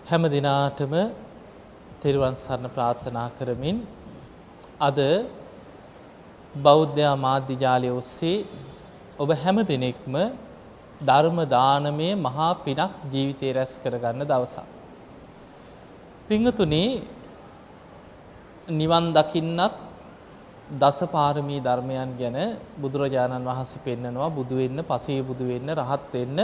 හැම දිනාටම තෙරුවන් සරණ ප්‍රාර්ථනා කරමින් අද බෞද්ධ මාධ්‍ය ජාලය ඔස්සේ ඔබ හැම දිනෙකම ධර්ම දානමය මහා පිනක් ජීවිතේ රැස් කරගන්න දවසක්. පින්තුනි, නිවන් දකින්නත් දසපාරමී ධර්මයන් ගැන බුදුරජාණන් වහන්සේ පෙන්නනවා. බුදු වෙන්න, පසේ බුදු වෙන්න, රහත් වෙන්න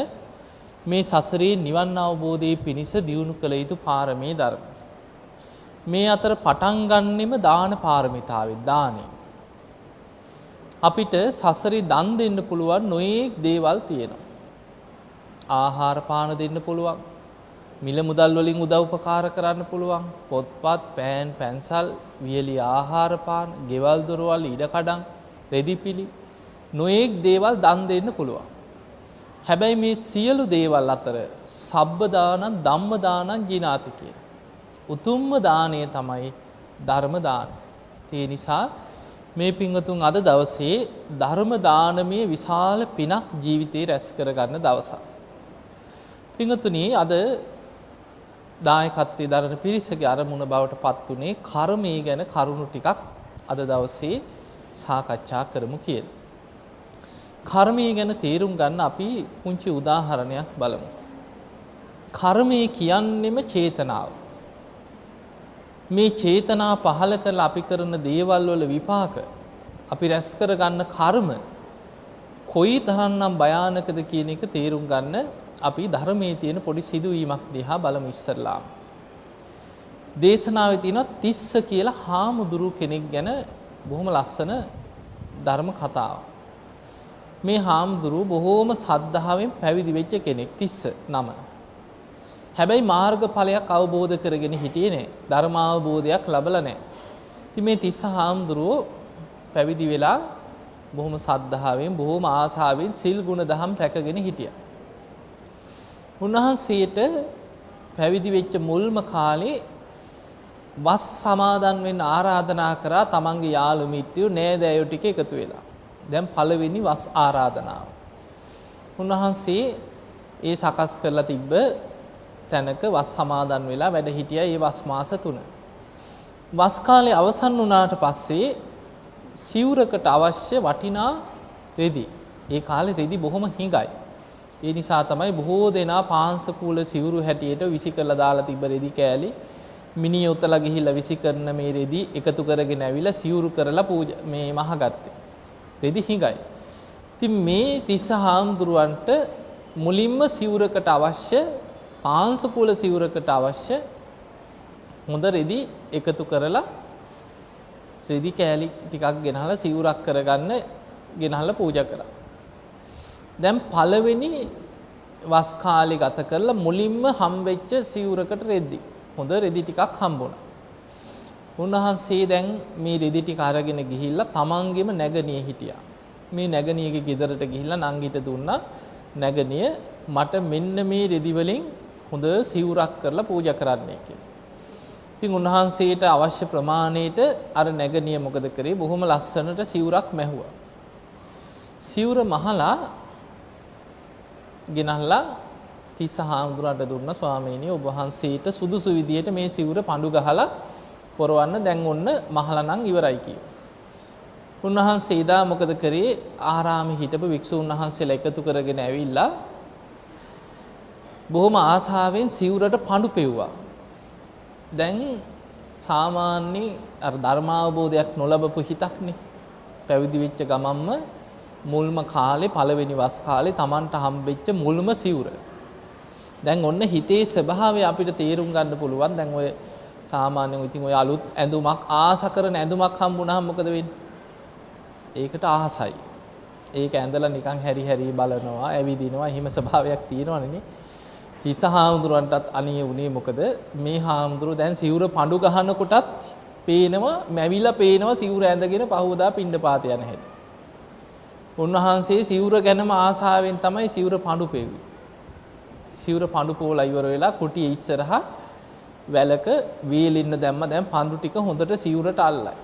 මේ සසරේ නිවන් අවබෝධයේ පිණිස දියුණු කළ යුතු පාරමී ධර්ම. මේ අතර පටන් ගන්නෙම දාන පාරමිතාවෙන්. දානෙ අපිට සසරේ දන් දෙන්න පුළුවන් නොයේක් දේවල් තියෙනවා. ආහාර පාන දෙන්න පුළුවන්, මිල මුදල් වලින් උදව් උපකාර කරන්න පුළුවන්, පොත්පත්, පෑන් පැන්සල්, වියලි ආහාර පාන, ගෙවල් දොරවල්, ඉඩකඩම්, රෙදිපිලි නොයේක් දේවල් දන් දෙන්න පුළුවන්. හැබැයි මේ සියලු දේවල් අතර සබ්බ දානං ධම්ම දානං ජිනාති කියන උතුම්ම දාණය තමයි ධර්ම දානය. ඒ නිසා මේ පින්වතුන් අද දවසේ ධර්ම දානමේ විශාල පිනක් ජීවිතේ රැස් කරගන්න දවසක්. පින්වතුනි, අද දායකත්වයේ දරන පිරිසගේ අරමුණ බවට පත් උනේ කර්මය ගැන කරුණු ටිකක් අද දවසේ සාකච්ඡා කරමු කියලා. කර්මය ගැන තේරුම් ගන්න අපි පුංචි උදාහරණයක් බලමු. කර්මය කියන්නේම චේතනාව. මේ චේතනා පහළ කරලා අපි කරන දේවල් වල විපාක, අපි රැස් කරගන්න කර්ම කොයි තරම්නම් භයානකද කියන එක තේරුම් ගන්න අපි ධර්මයේ තියෙන පොඩි සිදුවීමක් දිහා බලමු ඉස්සරලාම. දේශනාවේ තියෙනවා තිස්ස කියලා හාමුදුරු කෙනෙක් ගැන බොහොම ලස්සන ධර්ම කතාවක්. මේ හාමුදුරුව බොහෝම සද්ධාවෙන් පැවිදි වෙච්ච කෙනෙක්, තිස්ස නම. හැබැයි මාර්ගඵලයක් අවබෝධ කරගෙන හිටියේ නෑ. ධර්ම අවබෝධයක් ලැබලා නෑ. ඉතින් මේ තිස්ස හාමුදුරුව පැවිදි වෙලා බොහොම සද්ධාවෙන්, බොහොම ආසාවෙන් සිල් ගුණ දහම් රැකගෙන හිටියා. උන්වහන්සේට පැවිදි වෙච්ච මුල්ම කාලේ වස් සමාදන් වෙන්න ආරාධනා කරා තමන්ගේ යාළු මිත්‍රයෝ නෑදෑයෝ ටික එකතු වෙලා. දැන් පළවෙනි වස් ආරාධනාව. උන්වහන්සේ ඒ සකස් කරලා තිබ්බ තැනක වස් සමාදන් වෙලා වැඩ හිටියා ඒ වස් මාස 3. වස් කාලේ අවසන් වුණාට පස්සේ සිවුරකට අවශ්‍ය වටිනා රෙදි. ඒ කාලේ රෙදි බොහොම හිඟයි. ඒ නිසා තමයි බොහෝ දෙනා පාංශකූල සිවුරු හැටියට විසි කරලා දාලා තිබ්බ රෙදි කෑලි මිනිහ උතලා ගිහිල්ලා විසි කරන මේ රෙදි එකතු කරගෙන ඇවිල්ලා සිවුරු කරලා පූජා මේ මහගත්තේ. රෙදි හිඟයි. ඉතින් මේ තිස්ස හාමුදුරුවන්ට මුලින්ම සිවුරකට අවශ්‍ය, පාංශකූල සිවුරකට අවශ්‍ය හොඳ රෙදි එකතු කරලා රෙදි කෑලි ටිකක් ගෙනහලා සිවුරක් කරගන්න ගෙනහලා පූජා කරා. දැන් පළවෙනි වස් කාලේ ගත කරලා මුලින්ම හම්බෙච්ච සිවුරකට රෙදි, හොඳ රෙදි ටිකක් හම්බුණා. උන්වහන්සේ දැන් මේ රෙදි ටික අරගෙන ගිහිල්ලා තමන්ගේම නැගණිය හිටියා. මේ නැගණියගේ ගෙදරට ගිහිල්ලා නංගිට දුන්නා, නැගණිය මට මෙන්න මේ රෙදි වලින් හොඳ සිවුරක් කරලා පූජා කරන්නයි කියලා. ඉතින් උන්වහන්සේට අවශ්‍ය ප්‍රමාණයට අර නැගණිය මොකද කරේ? බොහොම ලස්සනට සිවුරක් මැහුවා. සිවුර මහලා ගෙනල්ලා තිස්ස හාමුදුරන්ට දුන්නා, ස්වාමීනි ඔබ වහන්සේට සුදුසු විදියට මේ සිවුර පඳු ගහලා පොරවන්න දැන් ඔන්න මහලා නම් ඉවරයි කිව්වා. උන්වහන්සේ ඉදා මොකද කරේ? ආරාමේ හිටපු වික්ෂුන් වහන්සේලා එකතු කරගෙන ඇවිල්ලා බොහොම ආසාවෙන් සිවුරට පඳු පෙව්වා. දැන් සාමාන්‍ය අර ධර්මාවබෝධයක් නොලබපු හිතක්නේ. පැවිදි වෙච්ච ගමන්ම මුල්ම කාලේ, පළවෙනි වස් කාලේ Tamanට හම්බෙච්ච මුල්ම සිවුර. දැන් ඔන්න හිතේ ස්වභාවය අපිට තේරුම් ගන්න පුළුවන්. දැන් ඔය සාමාන්‍යයෙන් ඉතින් ඔය අලුත් ඇඳුමක්, ආස කරන ඇඳුමක් හම්බුනහම මොකද වෙන්නේ? ඒකට ආසයි. ඒක ඇඳලා නිකන් හැරි හැරි බලනවා, ඇවිදිනවා, එහෙම ස්වභාවයක් තියෙනවනේ. තිස්ස හාමුදුරන්ටත් අනිය උනේ මොකද? මේ හාමුදුරුව දැන් සිවුර පඳු ගහනකොටත් පේනවා, මැවිලා පේනවා සිවුර ඇඳගෙන පහවදා පිණ්ඩපාත යන හැටි. උන්වහන්සේ සිවුර ගැනම ආසාවෙන් තමයි සිවුර පඳු පෙව්වේ. සිවුර පඳු පොවලා ඉවර වෙලා කුටිය ඉස්සරහා වැලක වීලින්න දැම්ම. දැන් පඳු ටික හොඳට සිවුරට අල්ලයි.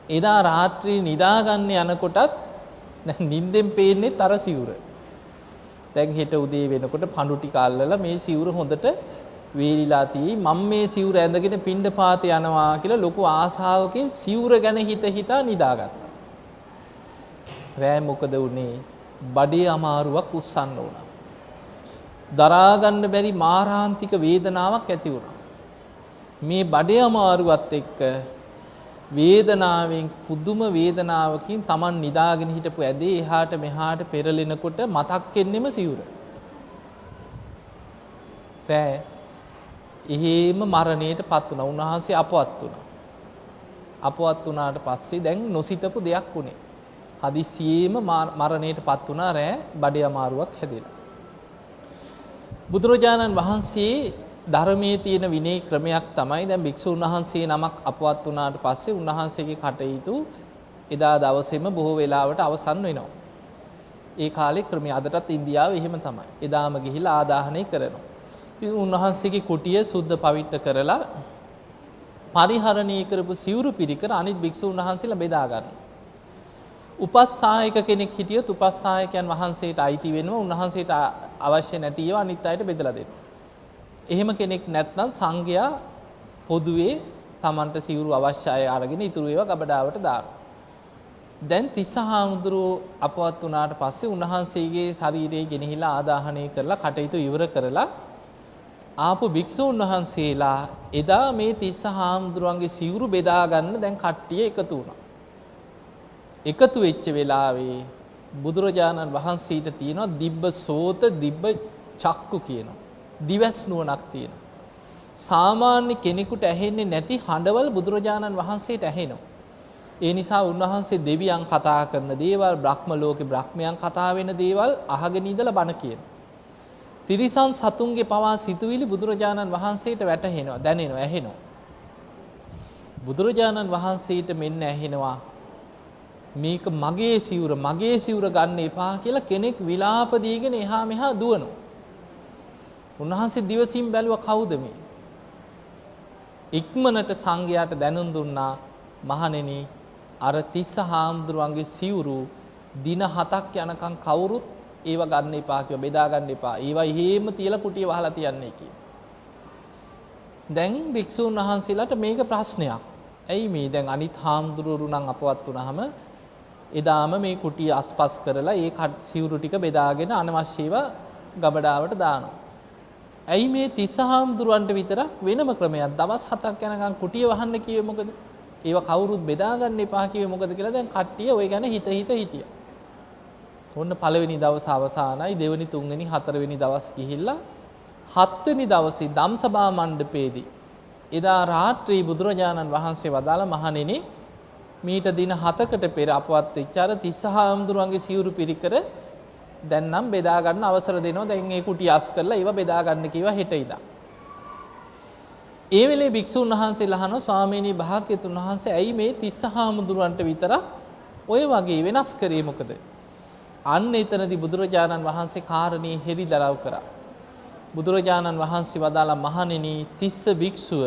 එදා රාත්‍රී නිදාගන්න යනකොටත් දැන් නිින්දෙන් පේන්නේ තර සිවුර. දැන් හෙට උදේ වෙනකොට පඳු ටික අල්ලලා මේ සිවුර හොඳට වේලිලා තියෙයි මම මේ සිවුර ඇඳගෙන පිණ්ඩපාත යනවා කියලා ලොකු ආසාවකින් සිවුර ගැන හිතා නිදාගත්තා. රෑ මොකද වුනේ? බඩේ අමාරුවක් උස්සන්න වුණා. දරා ගන්න බැරි මාරාන්තික වේදනාවක් ඇති වුණා. මේ බඩේ අමාරුවත් එක්ක වේදනාවෙන් පුදුම වේදනාවකින් Taman නිදාගෙන හිටපු ඇදේ එහාට මෙහාට පෙරලෙනකොට මතක් වෙන්නෙම සිවුර. රෑ එහෙම මරණයට පත් වුණා. උන්වහන්සේ අපවත් වුණා. අපවත් වුණාට පස්සේ දැන් නොසිතපු දෙයක් වුණේ. හදිසියෙම මරණයට පත් වුණා රෑ බඩේ අමාරුවක් හැදෙලා. බුදුරජාණන් වහන්සේ ධර්මයේ තියෙන විනය ක්‍රමයක් තමයි දැන් භික්ෂුන් වහන්සේ නමක් අපවත් වුණාට පස්සේ උන්වහන්සේගේ කටයුතු එදා දවසේම බොහෝ වෙලාවට අවසන් වෙනවා. ඒ කාලේ ක්‍රමය අදටත් ඉන්දියාවේ එහෙම තමයි. එදාම ගිහිලා ආදාහනය කරනවා. ඉතින් උන්වහන්සේගේ කුටිය සුද්ධ පවිත්‍ර කරලා පරිහරණය කරපු සිවුරු පිරිකර අනිත් භික්ෂුන් වහන්සේලා බෙදා ගන්නවා. උපස්ථායක කෙනෙක් හිටියොත් උපස්ථායකයන් වහන්සේට අයිති වෙනවා. උන්වහන්සේට අවශ්‍ය නැති ඒවා අනිත් අයට බෙදලා දෙනවා. එහෙම කෙනෙක් නැත්නම් සංඝයා පොදුවේ Tamanට සිවුරු අවශ්‍ය අය අරගෙන ඉතුරු ඒවා ගබඩාවට දානවා. දැන් තිස්සහාමුදුරුවෝ අපවත් වුණාට පස්සේ උන්වහන්සේගේ ශරීරය ගෙනහිලා ආදාහනය කරලා කටයුතු ඉවර කරලා ආපු භික්ෂුන් වහන්සේලා එදා මේ තිස්සහාමුදුරුවන්ගේ සිවුරු බෙදා ගන්න දැන් කට්ටිය එකතු වුණා. එකතු වෙච්ච වෙලාවේ බුදුරජාණන් වහන්සේට තියෙනවා දිබ්බ සෝත දිබ්බ චක්කු කියනවා. දිවස් නුවණක් තියෙනවා. සාමාන්‍ය කෙනෙකුට ඇහෙන්නේ නැති හඬවල් බුදුරජාණන් වහන්සේට ඇහෙනවා. ඒ නිසා උන්වහන්සේ දෙවියන් කතා කරන දේවල්, බ්‍රහ්ම ලෝකේ බ්‍රහ්මයන් කතා වෙන දේවල් අහගෙන ඉඳලා බණ කියනවා. තිරිසන් සතුන්ගේ පවා සිතුවිලි බුදුරජාණන් වහන්සේට වැටහෙනවා, දැනෙනවා, ඇහෙනවා. බුදුරජාණන් වහන්සේට මෙන්න ඇහෙනවා මේක මගේ සිවුර ගන්න එපා කියලා කෙනෙක් විලාප දීගෙන එහා මෙහා දුවනවා. උන්වහන්සේ දිවසින් බැලුවා කවුද මේ? ඉක්මනට සංඝයාට දැනුම් දුන්නා මහණෙනි අර තිස්ස හාමුදුරුවන්ගේ සිවුරු දින 7ක් යනකම් කවුරුත් ඒව ගන්න එපා කියලා බෙදා ගන්න එපා. ඒවා එහෙම තියලා කුටිය වහලා තියන්නේ කියලා. දැන් භික්ෂුන් වහන්සේලාට මේක ප්‍රශ්නයක්. ඇයි මේ දැන් අනිත් හාමුදුරුවරු නම් අපවත් වුණාම එදාම මේ කුටිය අස්පස් කරලා ඒ සිවුරු ටික බෙදාගෙන අනවශ්‍යව ගබඩාවට දානවා. ඇයි මේ තිස්ස හාමුදුරුවන්ට විතරක් වෙනම ක්‍රමයක් දවස් 7ක් යනකම් කුටිය වහන්න කිව්වේ මොකද? ඒව කවුරුත් බෙදා ගන්න එපා කිව්වේ මොකද කියලා දැන් කට්ටිය ওই ගැන හිත හිටියා. ඔන්න පළවෙනි දවස අවසానයි, දෙවෙනි තුන්වෙනි හතරවෙනි දවස් ගිහිල්ලා හත්වෙනි දවසේ ධම්සභා මණ්ඩපයේදී එදා රාත්‍රී බුදුරජාණන් වහන්සේ වදාළ මහණෙනි මීට දින 7කට පෙර අපවත් වෙච්ච අර තිස්ස හාමුදුරුවන්ගේ සිවුරු පිරිකර දැන් නම් බෙදා ගන්න අවසර දෙනවා. දැන් මේ කුටිය අස් කරලා ඒව බෙදා ගන්න කිව්වා හෙට ඉඳන්. ඒ වෙලේ භික්ෂුන් වහන්සේලා අහනවා ස්වාමීනි භාග්‍යතුන් වහන්සේ ඇයි මේ තිස්ස හාමුදුරුවන්ට විතරක් ඔය වගේ වෙනස් කරේ මොකද? අන්න එතනදී බුදුරජාණන් වහන්සේ කාරණේ හෙළිදරව් කරා. බුදුරජාණන් වහන්සේ වදාලා මහණෙනි තිස්ස භික්ෂුව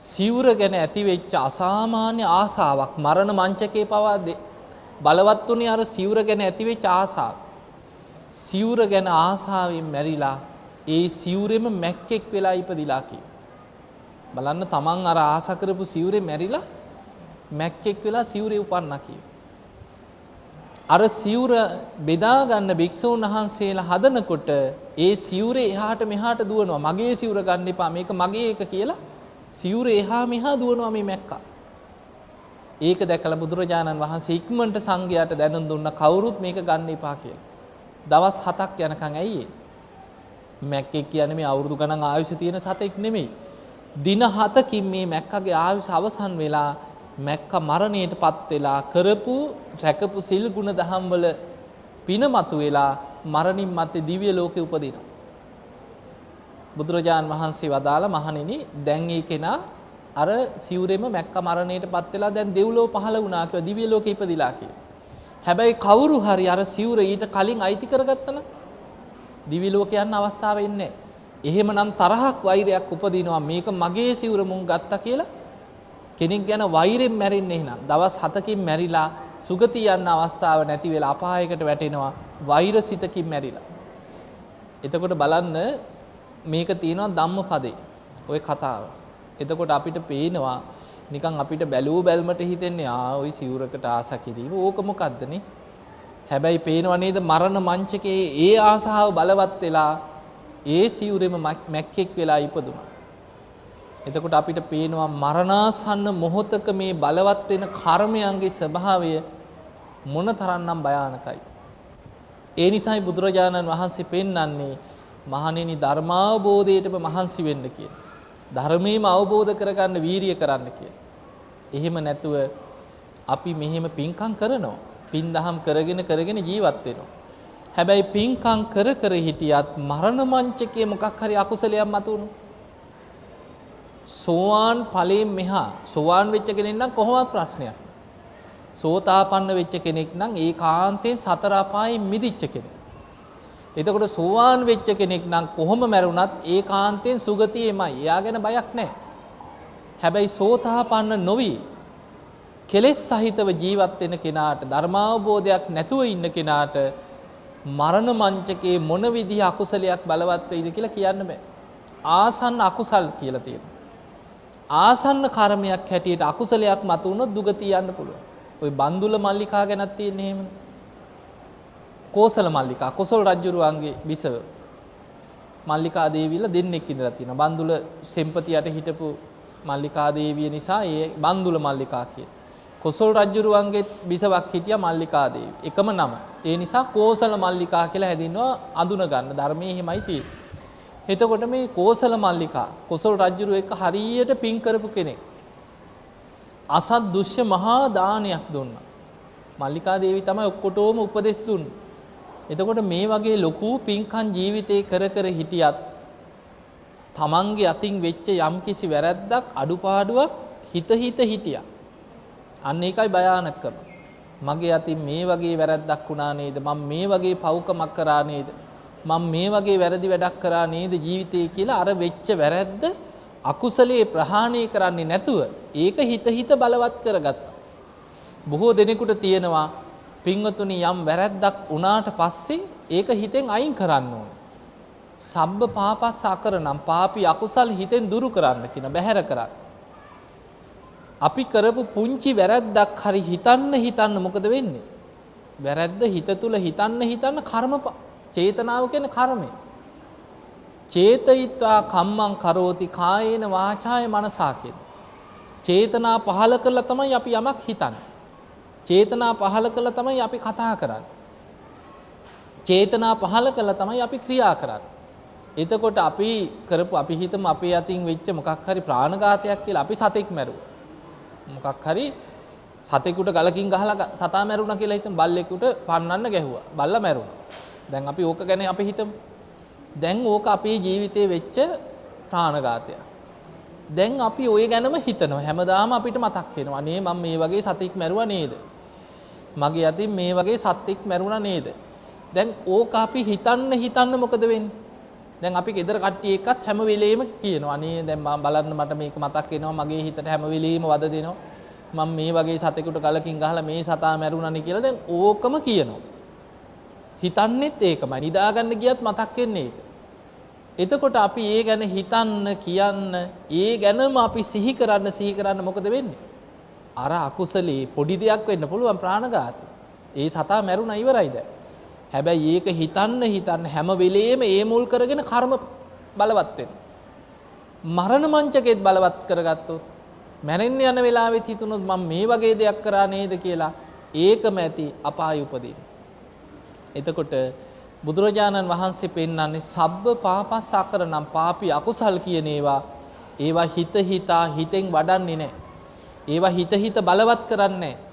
සිවුර ගැන ඇති වෙච්ච අසාමාන්‍ය ආසාවක් මරණ මංචකේ පවා බලවත් උනේ අර සිවුර ගැන ඇති වෙච්ච ආසාව. සිවුර ගැන ආසාවෙන් මැරිලා ඒ සිවුරෙම මැක්කෙක් වෙලා ඉපදිලා කි. බලන්න තමන් අර ආස කරපු සිවුරේ මැරිලා මැක්කෙක් වෙලා සිවුරේ උපන්නා කි. අර සිවුර බෙදා ගන්න භික්ෂුන් වහන්සේලා හදනකොට ඒ සිවුරේ එහාට මෙහාට දුවනවා. මගේ සිවුර ගන්න එපා මේක මගේ එක කියලා සිවුරේ එහා මෙහා දුවනවා මේ මැක්කා. ඒක දැකලා බුදුරජාණන් වහන්සේ ඉක්මනට සංඝයාට දැනුම් දුන්නා කවුරුත් මේක ගන්න එපා කියලා. දවස් 7ක් යනකම් ඇයි මැක්කෙක් කියන්නේ මේ අවුරුදු ගණන් ආයුෂ තියෙන සතෙක් නෙමෙයි. දින 7කින් මේ මැක්කගේ ආයුෂ අවසන් වෙලා මැක්ක මරණයටපත් වෙලා කරපු රැකපු සිල් ගුණ දහම් වල පිනමතු වෙලා මරණින් මත්තේ දිව්‍ය ලෝකේ උපදිනවා. බුදුරජාන් වහන්සේ වදාළ මහණෙනි දැන් ඒ කෙනා අර සිවුරෙම මැක්ක මරණයටපත් වෙලා දැන් දෙව්ලොව පහළ වුණා කියලා දිව්‍ය ලෝකේ ඉපදිලා කියලා. හැබැයි කවුරු හරි අර සිවුර ඊට කලින් අයිති කරගත්තා නම් දිව්‍ය ලෝකේ යන්න අවස්ථාව එන්නේ නැහැ. එහෙමනම් තරහක් වෛරයක් උපදිනවා මේක මගේ සිවුර මුන් ගත්තා කියලා කෙනෙක් ගැන වෛරෙන් මැරෙන්නේ එහෙනම් දවස් 7කින් මැරිලා සුගතිය යන්න අවස්ථාව නැති වෙලා අපායකට වැටෙනවා වෛරසිතකින් මැරිලා. එතකොට බලන්න මේක තියෙනවා ධම්මපදේ. ওই කතාව. එතකොට අපිට පේනවා නිකන් අපිට බැලූ බැල්මට හිතෙන්නේ ওই සිවුරකට ආස කිරීම ඕක මොකද්දනේ? හැබැයි පේනව නේද මරණ මංචකයේ ඒ ආසාව බලවත් වෙලා ඒ සිවුරෙම මැක්කෙක් වෙලා ඉපදුනා. එතකොට අපිට පේනවා මරණාසන්න මොහොතක මේ බලවත් වෙන කර්මයන්ගේ ස්වභාවය මොන තරම්නම් භයානකයි. ඒ නිසායි බුදුරජාණන් වහන්සේ පෙන්වන්නේ මහණෙනි ධර්මාවබෝධයටම මහන්සි වෙන්න කියලා. ධර්මයේම අවබෝධ කරගන්න වීරිය කරන්න කියලා. එහෙම නැතුව අපි මෙහෙම පින්කම් කරනවා. පින් දහම් කරගෙන ජීවත් වෙනවා. හැබැයි පින්කම් කර හිටියත් මරණ මංචකයේ මොකක් හරි අකුසලයක් මතුවුණු. සෝවාන් ඵලයෙන් මෙහා සෝවාන් වෙච්ච කෙනෙක් නම් කොහොමවත් ප්‍රශ්නයක්. සෝතාපන්න වෙච්ච කෙනෙක් නම් ඒකාන්තයෙන් සතර අපායෙන් මිදිච්ච කෙනෙක්. එතකොට සෝවාන් වෙච්ච කෙනෙක් නම් කොහොම මැරුණත් ඒකාන්තයෙන් සුගතියෙමයි. එයා ගැන බයක් නැහැ. හැබැයි සෝතාපන්න නොවි කෙලෙස් සහිතව ජීවත් වෙන කෙනාට ධර්මාවබෝධයක් නැතුව ඉන්න කෙනාට මරණ මංචකේ මොන විදිහ අකුසලයක් බලවත් වෙයිද කියලා කියන්න බෑ. ආසන්න අකුසල් කියලා තියෙනවා. ආසන්න කර්මයක් හැටියට අකුසලයක් මතුවුනොත් දුගතිය යන්න පුළුවන්. ওই බන්දුල මල්ලිකා ගැනත් තියෙන්නේ එහෙමනේ. කෝසල මල්ලිකා කොසල් රජුරුවන්ගේ බිසව මල්ලිකා දේවියලා දෙන්නෙක් ඉඳලා තියෙනවා. බන්දුල සෙම්පතියට හිටපු මල්ලිකා දේවිය නිසා ඒ බන්දුල මල්ලිකා කියන. කොසල් රජුරුවන්ගේ බිසවක් හිටියා මල්ලිකා දේවිය. එකම නම. ඒ නිසා කෝසල මල්ලිකා කියලා හැදින්නවා අඳුන ගන්න. ධර්මයේ එහෙමයි තියෙන්නේ. එතකොට මේ කෝසල මල්ලිකා කොසල් රජුරුව එක්ක හරියට පින් කරපු කෙනෙක්. අසත් දුෂ්‍ය මහා දානයක් දුන්නා. මල්ලිකා දේවී තමයි ඔක්කොටම උපදෙස් දුන්නේ. එතකොට මේ වගේ ලොකු පින්කම් ජීවිතේ කර හිටියත් තමන්ගේ අතින් වෙච්ච යම්කිසි වැරැද්දක් අඩුපාඩුවක් හිත හිටියා. අන්න ඒකයි භයානකම. මගේ අතින් මේ වගේ වැරැද්දක් වුණා නේද? මම මේ වගේ පව්කමක් කරා නේද? මම මේ වගේ වැරදි වැඩක් කරා නේද ජීවිතේ කියලා අර වෙච්ච වැරැද්ද අකුසලයේ ප්‍රහාණය කරන්නේ නැතුව ඒක හිත බලවත් කරගත්තා. බොහෝ දෙනෙකුට තියෙනවා පින්වතුනි යම් වැරැද්දක් වුණාට පස්සේ ඒක හිතෙන් අයින් කරන්න ඕනේ. සබ්බ පාපස්ස අකරනම් පාපී අකුසල් හිතෙන් දුරු කරන්න කියන බැහැර කරන්න. අපි කරපු පුංචි වැරැද්දක් හරි හිතන්න මොකද වෙන්නේ? වැරැද්ද හිත තුල හිතන්න කර්ම චේතනාව කියන්නේ කර්මය. චේතයිත්වා කම්මං කරෝති කායේන වාචාය මනසා කියන. චේතනා පහල කළා තමයි අපි යමක් හිතන්නේ. චේතනා පහල කළා තමයි අපි කතා කරන්නේ. චේතනා පහල කළා තමයි අපි ක්‍රියා කරන්නේ. එතකොට අපි හිතමු අපේ අතින් වෙච්ච මොකක් හරි ප්‍රාණඝාතයක් කියලා අපි සතෙක් මැරුවා. මොකක් හරි සතෙකුට ගලකින් ගහලා සතා මැරුණා කියලා හිතමු. බල්ලෙකුට පන්නන්න ගැහුවා. බල්ලා මැරුණා. දැන් අපි ඕක ගැන අපි හිතමු. දැන් ඕක අපේ ජීවිතේ වෙච්ච ප්‍රාණඝාතයක්. දැන් අපි ওই ගැනම හිතනවා. හැමදාම අපිට මතක් වෙනවා. අනේ මම මේ වගේ සතෙක් මැරුවා නේද? මගේ අතින් මේ වගේ සතෙක් මැරුණා නේද? දැන් ඕක අපි හිතන්න මොකද වෙන්නේ? දැන් අපි ගෙදර කට්ටිය එක්කත් හැම වෙලේම කියනවා. අනේ දැන් මම බලන්න මට මේක මතක් වෙනවා. මගේ හිතට හැම වෙලේම වද දෙනවා. මම මේ වගේ සතෙකුට ගලකින් ගහලා මේ සතා මැරුණානේ කියලා දැන් ඕකම කියනවා. හිතන්නේත් ඒකමයි. නිදාගන්න ගියත් මතක් වෙන්නේ ඒක. එතකොට අපි ඒ ගැන හිතන්න කියන්න ඒ ගැනම අපි සිහි කරන්න මොකද වෙන්නේ? අර අකුසලේ පොඩි දෙයක් වෙන්න පුළුවන් ප්‍රාණඝාතය. ඒ සතා මැරුණා ඉවරයි දැන්. හැබැයි ඒක හිතන්න හැම වෙලේම ඒ මුල් කරගෙන කර්ම බලවත් වෙනවා. මරණ මංචකෙත් බලවත් කරගත්තොත් මැරෙන්න යන වෙලාවෙත් හිතුනොත් මම මේ වගේ දෙයක් කරා නේද කියලා ඒකම ඇති අපාය උපදින. එතකොට බුදුරජාණන් වහන්සේ පෙන්වන්නේ සබ්බ පාපස්ස අකරනම් පාපී අකුසල් කියන ඒවා හිතෙන් වඩන්නේ නැහැ. ඒවා හිත බලවත් කරන්නේ නැහැ.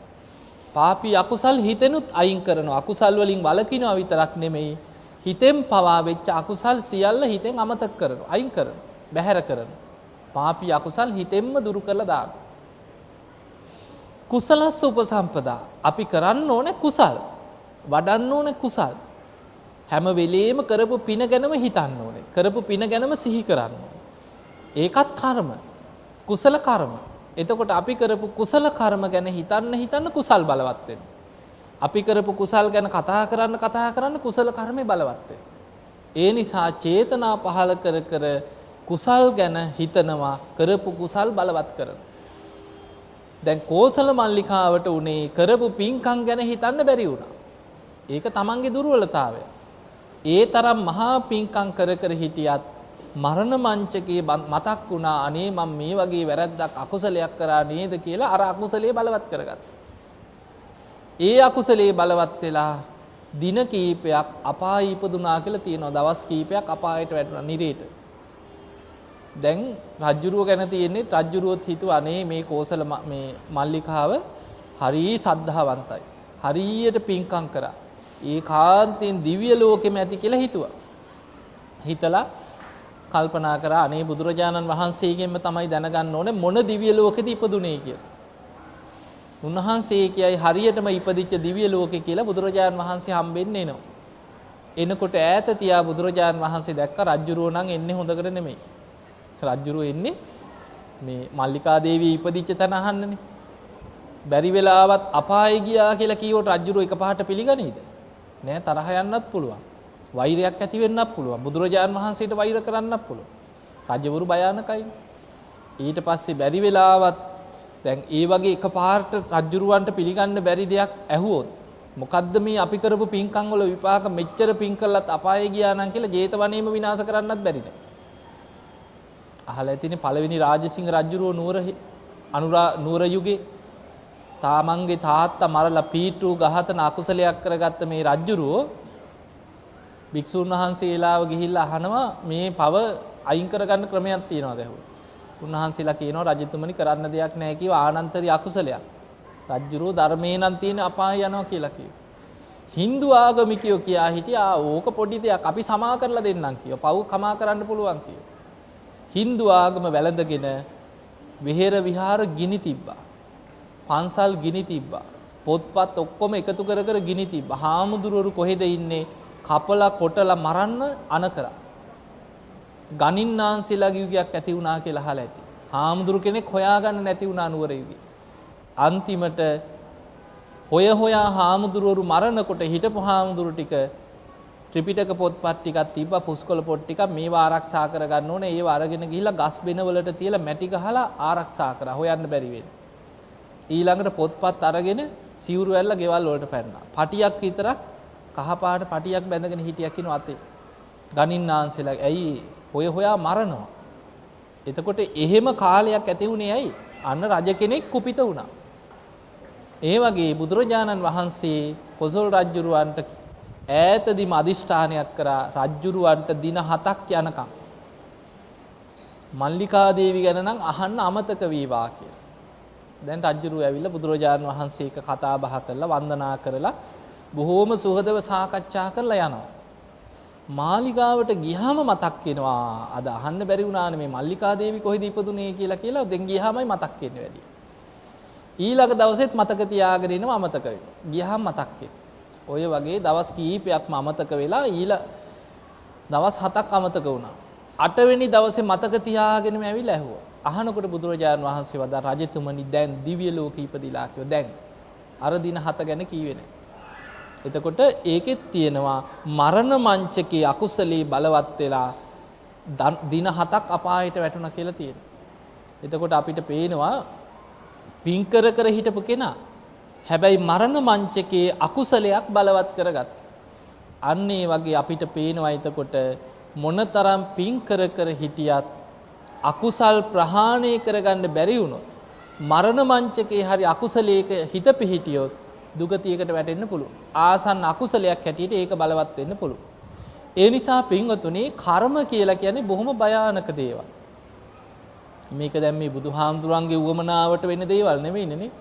පාපී අකුසල් හිතෙනුත් අයින් කරනවා. අකුසල් වලින් වළකිනවා විතරක් නෙමෙයි හිතෙන් පවා වෙච්ච අකුසල් සියල්ල හිතෙන් අමතක කරනවා. අයින් කරනවා. බැහැර කරනවා. පාපී අකුසල් හිතෙන්ම දුරු කරලා දානවා. කුසලස්ස උපසම්පදා අපි කරන්න ඕනේ කුසල්. වඩන්න ඕනේ කුසල්. හැම වෙලේම කරපු පින ගැනම හිතන්න ඕනේ. කරපු පින ගැනම සිහි කරන්න ඕනේ. ඒකත් කර්ම. කුසල කර්ම. එතකොට අපි කරපු කුසල කර්ම ගැන හිතන්න කුසල් බලවත් වෙනවා. අපි කරපු කුසල් ගැන කතා කරන්න කුසල කර්මේ බලවත් වෙනවා. ඒ නිසා චේතනා පහළ කර කර කුසල් ගැන හිතනවා, කරපු කුසල් බලවත් කරන. දැන් කෝසල මල්ලිකාවට උනේ කරපු පින්කම් ගැන හිතන්න බැරි වුණා. ඒක තමන්ගේ දුර්වලතාවය. ඒ තරම් මහා පින්කම් කර කර හිටියත් මරණ මංචකේ මතක් වුණා, අනේ මම මේ වගේ වැරද්දක් අකුසලයක් කරා නේද කියලා අර අකුසලයේ බලවත් කරගත්තා. ඒ අකුසලයේ බලවත් වෙලා දින කීපයක් අපාය ඉපදුනා කියලා තියෙනවා. දවස් කීපයක් අපායට වැටුණා නිරේට. දැන් රජ්ජුරුව ගැන තියෙන්නේ රජ්ජුරුවොත් හිතුවා අනේ මේ කෝසල මේ මල්ලිකාව හරි සද්ධාවන්තයි. හරියට පින්කම් කරා. ඒ කාන්තෙන් දිව්‍ය ලෝකෙම ඇති කියලා හිතුවා. හිතලා කල්පනා කරා අනේ බුදුරජාණන් වහන්සේගෙන්ම තමයි දැනගන්න ඕනේ මොන දිව්‍ය ලෝකෙද ඉපදුනේ කියලා. උන්වහන්සේ කියයි හරියටම ඉපදිච්ච දිව්‍ය ලෝකෙ කියලා බුදුරජාණන් වහන්සේ හම්බෙන්න එනවා. එනකොට ඈත තියා බුදුරජාණන් වහන්සේ දැක්ක රජ්ජුරුව නම් එන්නේ හොඳකට නෙමෙයි. රජ්ජුරුව එන්නේ මේ මල්ලිකා දේවිය ඉපදිච්ච තැන අහන්නනේ. බැරි වෙලාවත් අපායේ ගියා කියලා කියවට රජ්ජුරුව එකපාරට පිළිගනීද? නෑ, තරහ යන්නත් පුළුවන්. වෛරයක් ඇති වෙන්නත් පුළුවන්. බුදුරජාණන් වහන්සේට වෛර කරන්නත් පුළුවන්. රජවරු භයානකයි. ඊට පස්සේ බැරි වෙලාවත් දැන් ඒ වගේ එකපාරට රජ්ජුරුවන්ට පිළිගන්න බැරි දෙයක් ඇහුවොත් මොකද්ද මේ අපි කරපු පින්කම් වල විපාක මෙච්චර පින් කළත් අපායේ ගියා නම් කියලා ජේතවනේම විනාශ කරන්නත් බැරි නෑ. අහලා ඇතිනේ පළවෙනි රාජසිංහ රජුරෝ නුවර යුගයේ තාමන්ගේ තාත්තා මරලා පීට්ටු ගහතන අකුසලයක් කරගත්ත මේ රජුරෝ භික්ෂුන් වහන්සේලාව ගිහිල්ලා අහනවා මේ පව අයින් කරගන්න ක්‍රමයක් තියෙනවද ඇහුවා. උන්වහන්සේලා කියනවා රජතුමනි කරන්න දෙයක් නැහැ කිව්වා ආනන්තරී අකුසලයක්. රජුරෝ ධර්මේ නම් තියෙන අපාය යනවා කියලා කිව්වා. Hindu ආගමිකයෝ කියා හිටියා ඕක පොඩි දෙයක් අපි සමා කරලා දෙන්නම් කිව්වා. පව් කමා කරන්න පුළුවන් කිව්වා. Hindu ආගම වැළඳගෙන විහෙර විහාර ගිනි තිබ්බා. පන්සල් ගිනි තිබ්බා. පොත්පත් ඔක්කොම එකතු කර කර ගිනි තිබ්බා. හාමුදුරුවරු කොහෙද ඉන්නේ? කපලා කොටලා මරන්න අන කරා. ගණින්නාන්සලා යුගයක් ඇති වුණා කියලා අහලා ඇති. හාමුදුරු කෙනෙක් හොයාගන්න නැති වුණා නුවර යුගයේ. අන්තිමට හොයා හාමුදුරුවරු මරනකොට හිටපු හාමුදුරු ටික ත්‍රිපිටක පොත්පත් ටිකක් තිබ්බා, පුස්කොළ පොත් ටිකක් මේවා ආරක්ෂා කරගන්න ඕනේ. ඒව අරගෙන ගිහිල්ලා ගස් බෙන වලට තියලා මැටි ගහලා ආරක්ෂා කරා. හොයන්න බැරි වෙන්නේ. ඊළඟට පොත්පත් අරගෙන සිවුරු ඇල්ලලා ගෙවල් වලට පැන්නා. පටියක් විතරක් කහපාට පටියක් බැඳගෙන හිටියක් කිනු අතේ. ගණින්නාන්සලා ඇයි හොයා මරනවා. එතකොට එහෙම කාලයක් ඇති වුණේ ඇයි? අන්න රජ කෙනෙක් කුපිත වුණා. ඒ වගේ බුදුරජාණන් වහන්සේ කොසල් රජුරවන්ට ඈතදීම අදිෂ්ඨානයක් කරා රජුරවන්ට දින 7ක් යනකම් මල්ලිකා දේවි ගැන නම් අහන්න අමතක වේවා කියලා. දැන් රජුරුව ඇවිල්ලා බුදුරජාණන් වහන්සේ එක්ක කතා බහ කරලා වන්දනා කරලා බොහෝම සුහදව සාකච්ඡා කරලා යනවා. මාලිගාවට ගියාම මතක් වෙනවා අද අහන්න බැරි වුණානේ මේ මල්ලිකා දේවි කොහෙද ඉපදුනේ කියලා දැන් ගියාමයි මතක් වෙන්නේ වැඩි. ඊළඟ දවසෙත් මතක තියාගෙන ඉනවා අමතක වෙනවා. ගියාම මතක් වෙනවා. ඔය වගේ දවස් කීපයක්ම අමතක වෙලා දවස් 7ක් අමතක වුණා. 8 වෙනි දවසේ මතක තියාගෙනම ඇවිල්ලා ඇහුවා. අහනකොට බුදුරජාණන් වහන්සේ වදා රජතුමනි දැන් දිව්‍ය ලෝකෙ ඉපදිලා කිව්වා. දැන් අර දින 7 ගැන කීවේ නැහැ. එතකොට ඒකෙත් තියෙනවා මරණ මංචකේ අකුසලී බලවත් වෙලා දින 7ක් අපායට වැටුණා කියලා තියෙනවා. එතකොට අපිට පේනවා පින් කර කර හිටපු කෙනා හැබැයි මරණ මංචකේ අකුසලයක් බලවත් කරගත්තා. අන්න ඒ වගේ අපිට පේනවා එතකොට මොනතරම් පින් කර කර හිටියත් අකුසල් ප්‍රහාණය කරගන්න බැරි වුණොත් මරණ මංචකේ හරි අකුසලයක හිත පිහිටියොත් දුගතියකට වැටෙන්න පුළුවන්. ආසන්න අකුසලයක් හැටියට ඒක බලවත් වෙන්න පුළුවන්. ඒ නිසා පින්වතුනි කර්ම කියලා කියන්නේ බොහොම භයානක දේවල්. මේක දැන් මේ බුදුහාමුදුරන්ගේ උවමනාවට වෙන දේවල් නෙමෙයිනේ නේ.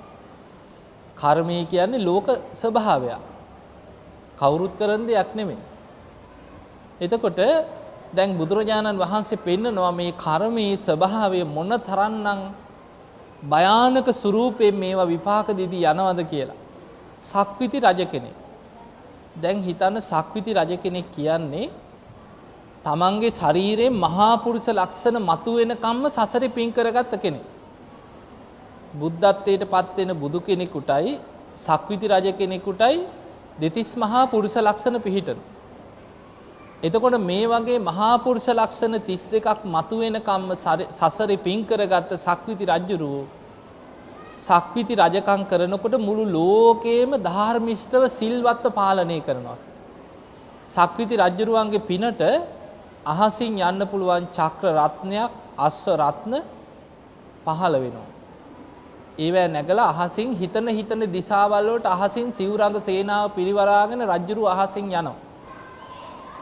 කර්මය කියන්නේ ලෝක ස්වභාවයක්. කවුරුත් කරන දෙයක් නෙමෙයි. එතකොට දැන් බුදුරජාණන් වහන්සේ පෙන්නනවා මේ කර්මයේ ස්වභාවය මොන තරම්නම් භයානක ස්වරූපයෙන් මේවා විපාක දීදී යනවද කියලා. සක්විති රජ කෙනෙක්. දැන් හිතන්න සක්විති රජ කෙනෙක් කියන්නේ තමන්ගේ ශරීරයේ මහා පුරුෂ ලක්ෂණ මතුවෙනකම්ම සසරේ පින් කරගත්ත කෙනෙක්. බුද්ධත්වයට පත් වෙන බුදු කෙනෙකුටයි සක්විති රජ කෙනෙකුටයි දෙතිස් මහා පුරුෂ ලක්ෂණ පිහිටන. එතකොට මේ වගේ මහා පුරුෂ ලක්ෂණ 32ක් මතුවෙනකම්ම සසරේ පින් කරගත්ත සක්විති රජුරෝ සක්විති රජකම් කරනකොට මුළු ලෝකේම ධාර්මිෂ්ඨව සිල්වත්ව පාලනය කරනවා. සක්විති රජුරුවන්ගේ පිනට අහසින් යන්න පුළුවන් චක්‍ර රත්නයක් අශ්ව රත්න 15 වෙනවා. ඒවැ නැගලා අහසින් හිතන දිශාවල් වලට අහසින් සිවුරඟ සේනාව පිරිවරාගෙන රජුරු අහසින් යනවා.